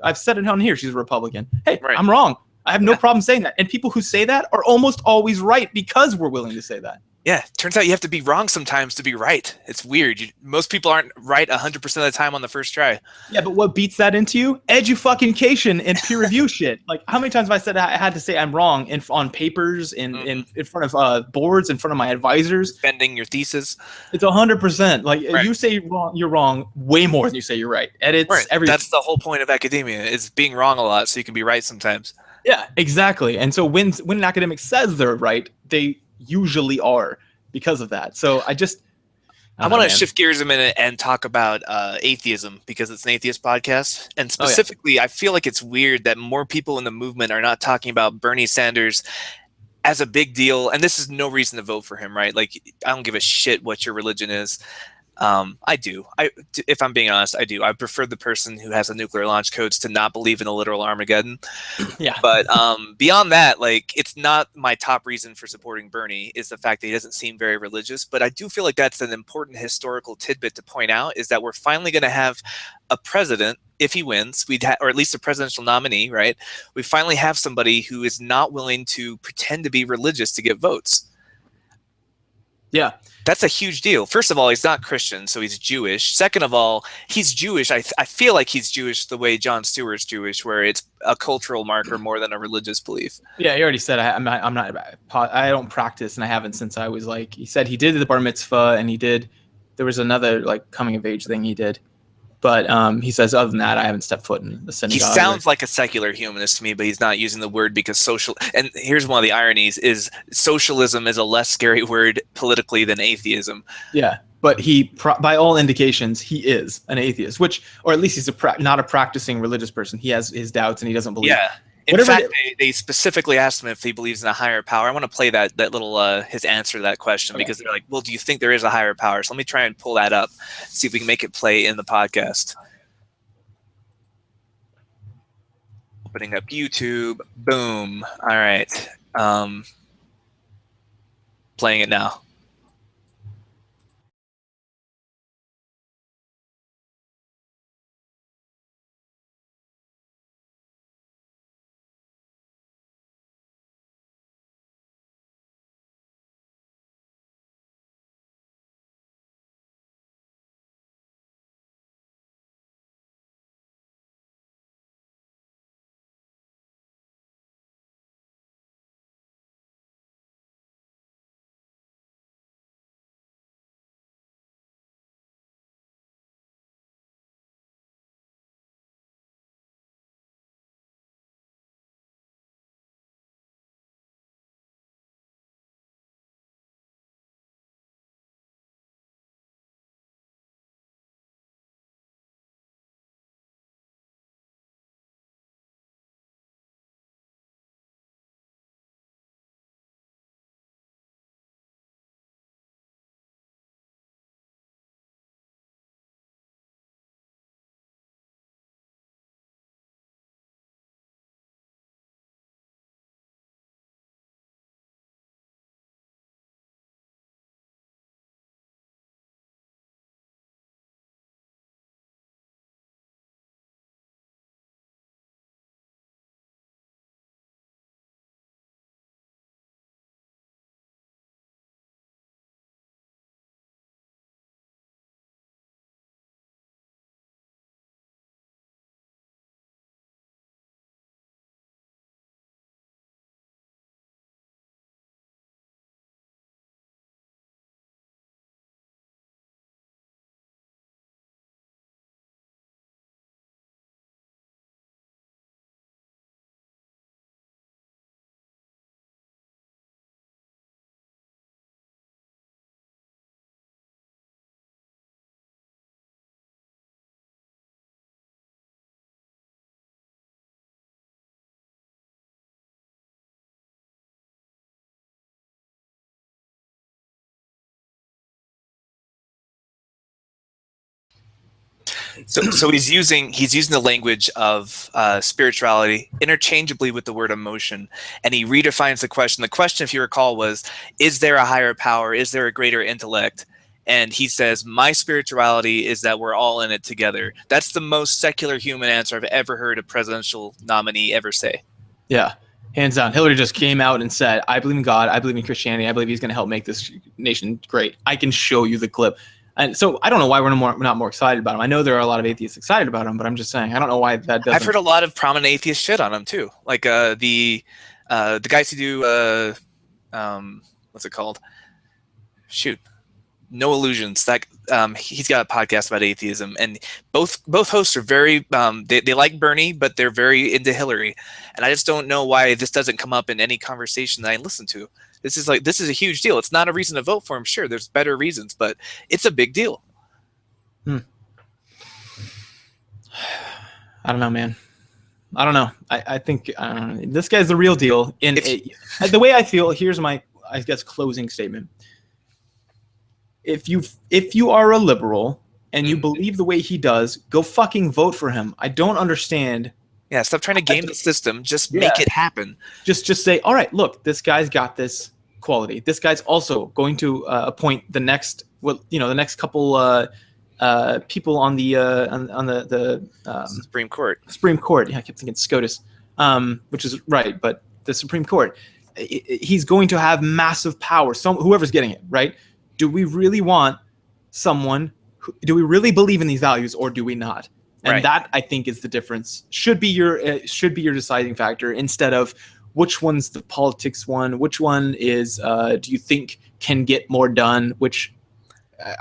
I've said it on here. She's a Republican. Hey, I'm wrong. I have no problem saying that. And people who say that are almost always right because we're willing to say that. Yeah, turns out you have to be wrong sometimes to be right. It's weird. Most people aren't right 100% of the time on the first try. Yeah, but what beats that into you? Edu-fucking-cation and peer review shit. Like, how many times have I said I had to say I'm wrong on papers, in front of boards, in front of my advisors? Defending your thesis. It's 100%. Like, you say you're wrong way more than you say you're right. Edits, everything. That's the whole point of academia, is being wrong a lot so you can be right sometimes. Yeah, exactly. And so when an academic says they're right, they usually are because of that. So I want to shift gears a minute and talk about atheism, because it's an atheist podcast. And specifically, I feel like it's weird that more people in the movement are not talking about Bernie Sanders as a big deal. And this is no reason to vote for him, right? Like, I don't give a shit what your religion is. I do. If I'm being honest, I do. I prefer the person who has the nuclear launch codes to not believe in a literal Armageddon. Yeah. But beyond that, like, it's not my top reason for supporting Bernie is the fact that he doesn't seem very religious. But I do feel like that's an important historical tidbit to point out, is that we're finally going to have a president, if he wins, or at least a presidential nominee, right? We finally have somebody who is not willing to pretend to be religious to get votes. Yeah. That's a huge deal. First of all, he's not Christian, so he's Jewish. Second of all, he's Jewish. I feel like he's Jewish the way Jon Stewart's Jewish, where it's a cultural marker more than a religious belief. Yeah, he already said I don't practice, and I haven't since I was like. He said he did the bar mitzvah, and there was another like coming of age thing he did. But he says, other than that, I haven't stepped foot in the synagogue. He sounds like a secular humanist to me, but he's not using the word because social. And here's one of the ironies: is socialism is a less scary word politically than atheism. Yeah, but by all indications, he is an atheist, or at least he's not a practicing religious person. He has his doubts and he doesn't believe. Yeah. In fact, they specifically asked him if he believes in a higher power. I want to play that little his answer to that question, because they're like, well, do you think there is a higher power? So let me try and pull that up, see if we can make it play in the podcast. Opening up YouTube. Boom. All right. Playing it now. So he's using the language of spirituality interchangeably with the word emotion, and he redefines the question. The question, if you recall, was, is there a higher power? Is there a greater intellect? And he says, my spirituality is that we're all in it together. That's the most secular human answer I've ever heard a presidential nominee ever say. Yeah, hands down. Hillary just came out and said, I believe in God. I believe in Christianity. I believe he's going to help make this nation great. I can show you the clip. And so I don't know why we're not more excited about him. I know there are a lot of atheists excited about him, but I'm just saying, I don't know why that doesn't. I've heard a lot of prominent atheists shit on him too. Like the guys who do what's it called? Shoot. No Illusions. That he's got a podcast about atheism, and both hosts are very they like Bernie, but they're very into Hillary, and I just don't know why this doesn't come up in any conversation that I listen to. This is a huge deal. It's not a reason to vote for him. Sure, there's better reasons, but it's a big deal. I don't know, man. I don't know. I think this guy's the real deal. The way I feel, here's my, I guess, closing statement. If you are a liberal and you believe the way he does, go fucking vote for him. I don't understand. Yeah, stop trying to game the system. Just make it happen. Just say, all right, look, this guy's got this quality. This guy's also going to appoint the next couple people on the Supreme Court. Supreme Court. Yeah, I kept thinking SCOTUS, which is right, but the Supreme Court. He's going to have massive power. Whoever's getting it, right? Do we really want someone? Do we really believe in these values, or do we not? And that, I think, is the difference. Should be your deciding factor, instead of which one's the politics one, which one is do you think can get more done? Which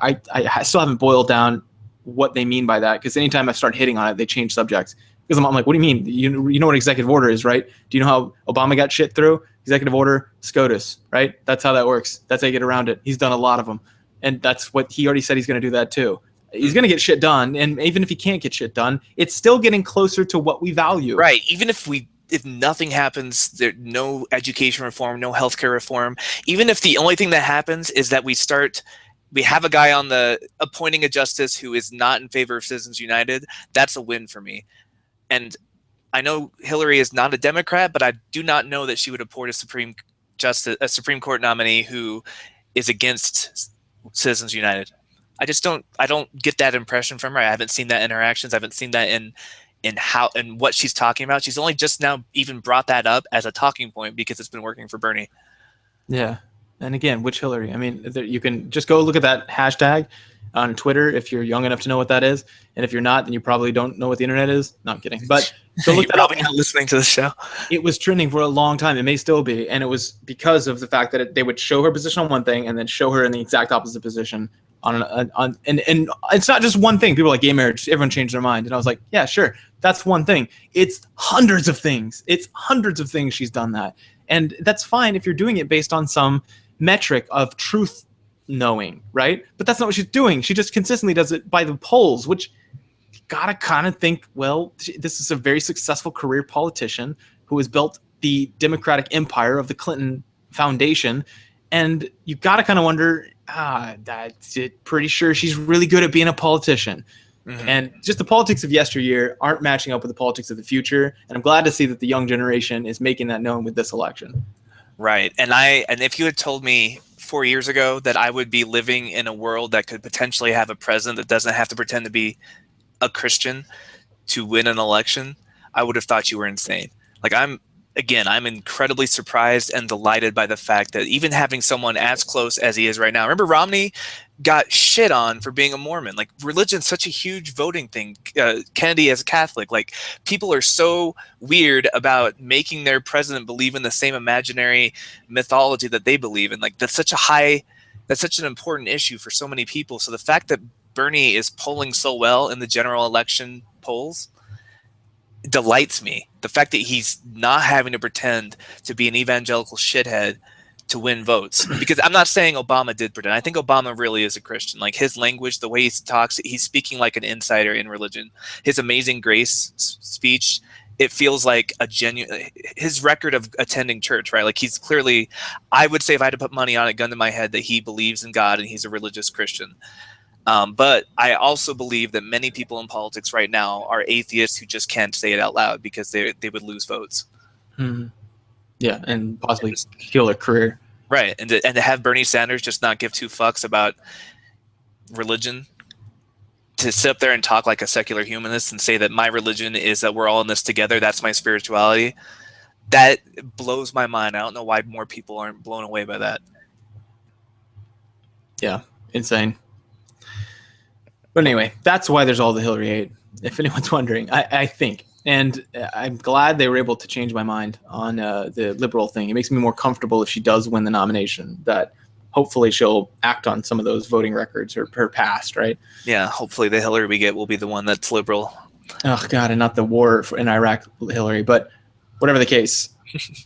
I still haven't boiled down what they mean by that, because anytime I start hitting on it, they change subjects. Because I'm like, what do you mean? You know what executive order is, right? Do you know how Obama got shit through? Executive order, SCOTUS, right? That's how that works. That's how you get around it. He's done a lot of them. And that's what he already said he's going to do that too. He's going to get shit done. And even if he can't get shit done, it's still getting closer to what we value. Right. Even if nothing happens, there no education reform, no healthcare reform, even if the only thing that happens is that we have a guy on the appointing a justice who is not in favor of Citizens United, that's a win for me. And I know Hillary is not a Democrat, but I do not know that she would support a Supreme Court nominee who is against Citizens United. I don't get that impression from her. I haven't seen that in interactions. I haven't seen that in what she's talking about. She's only just now even brought that up as a talking point because it's been working for Bernie. Yeah. And again, which Hillary? I mean, you can just go look at that hashtag on Twitter if you're young enough to know what that is. And if you're not, then you probably don't know what the internet is. No, I'm kidding. But so look you're probably not listening to the show. It was trending for a long time. It may still be. And it was because of the fact that they would show her position on one thing and then show her in the exact opposite position and it's not just one thing. People are like gay marriage. Everyone changed their mind. And I was like, yeah, sure. That's one thing. It's hundreds of things. It's hundreds of things she's done that. And that's fine if you're doing it based on some metric of truth knowing, right? But that's not what she's doing. She just consistently does it by the polls, which you gotta kind of think, well, this is a very successful career politician who has built the Democratic empire of the Clinton Foundation. And you gotta kind of wonder, that's it. Pretty sure she's really good at being a politician. Mm-hmm. And just the politics of yesteryear aren't matching up with the politics of the future. And I'm glad to see that the young generation is making that known with this election. Right. And if you had told me 4 years ago that I would be living in a world that could potentially have a president that doesn't have to pretend to be a Christian to win an election, I would have thought you were insane. Like I'm incredibly surprised and delighted by the fact that even having someone as close as he is right now. Remember Romney got shit on for being a Mormon. Like religion's such a huge voting thing. Kennedy as a Catholic, like people are so weird about making their president believe in the same imaginary mythology that they believe in. Like that's such an important issue for so many people. So the fact that Bernie is polling so well in the general election polls delights me. The fact that he's not having to pretend to be an evangelical shithead to win votes. Because I'm not saying Obama did pretend. I think Obama really is a Christian. Like his language, the way he talks, he's speaking like an insider in religion. His Amazing Grace speech, it feels like a genuine, his record of attending church, right? Like he's clearly, I would say if I had to put money on it, gun to my head, that he believes in God and he's a religious Christian. But I also believe that many people in politics right now are atheists who just can't say it out loud because they would lose votes. Mm-hmm. Yeah, and possibly kill their career. Right, and to have Bernie Sanders just not give two fucks about religion, to sit up there and talk like a secular humanist and say that my religion is that we're all in this together, that's my spirituality, that blows my mind. I don't know why more people aren't blown away by that. Yeah, insane. But anyway, that's why there's all the Hillary hate, if anyone's wondering, I think. And I'm glad they were able to change my mind on the liberal thing. It makes me more comfortable if she does win the nomination, that hopefully she'll act on some of those voting records or her past, right? Yeah, hopefully the Hillary we get will be the one that's liberal. Oh, God, and not the war in Iraq Hillary, but whatever the case.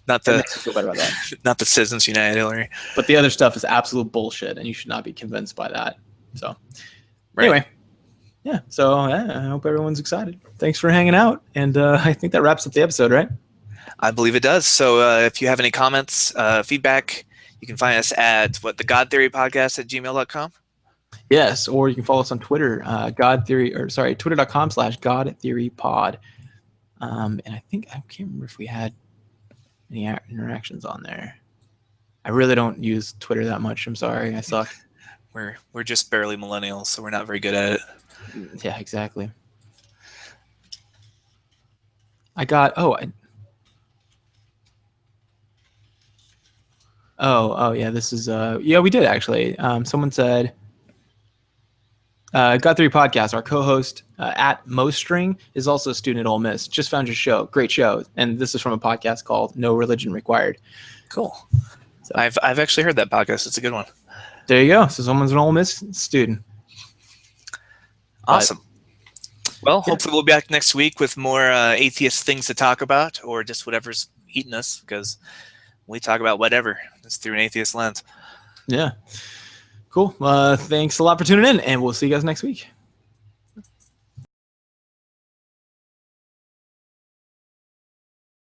Not the feel better about that. Not the Citizens United Hillary. But the other stuff is absolute bullshit, and you should not be convinced by that. So, right. Anyway. Yeah, so I hope everyone's excited. Thanks for hanging out, and I think that wraps up the episode, right? I believe it does. So if you have any comments, feedback, you can find us at thegodtheorypodcast@gmail.com. Yes, or you can follow us on Twitter, twitter.com/godtheorypod. And I think, I can't remember if we had any interactions on there. I really don't use Twitter that much. I'm sorry, I suck. We're just barely millennials, so we're not very good at it. Yeah, exactly. Yeah, this is yeah, we did actually. Someone said God Theory Podcast, our co-host at Mostring, is also a student at Ole Miss. Just found your show. Great show. And this is from a podcast called No Religion Required. Cool. So, I've actually heard that podcast. It's a good one. There you go. So someone's an Ole Miss student. Awesome. Well, hopefully we'll be back next week with more atheist things to talk about, or just whatever's eating us, because we talk about whatever. It's through an atheist lens. Yeah. Cool. Thanks a lot for tuning in, and we'll see you guys next week.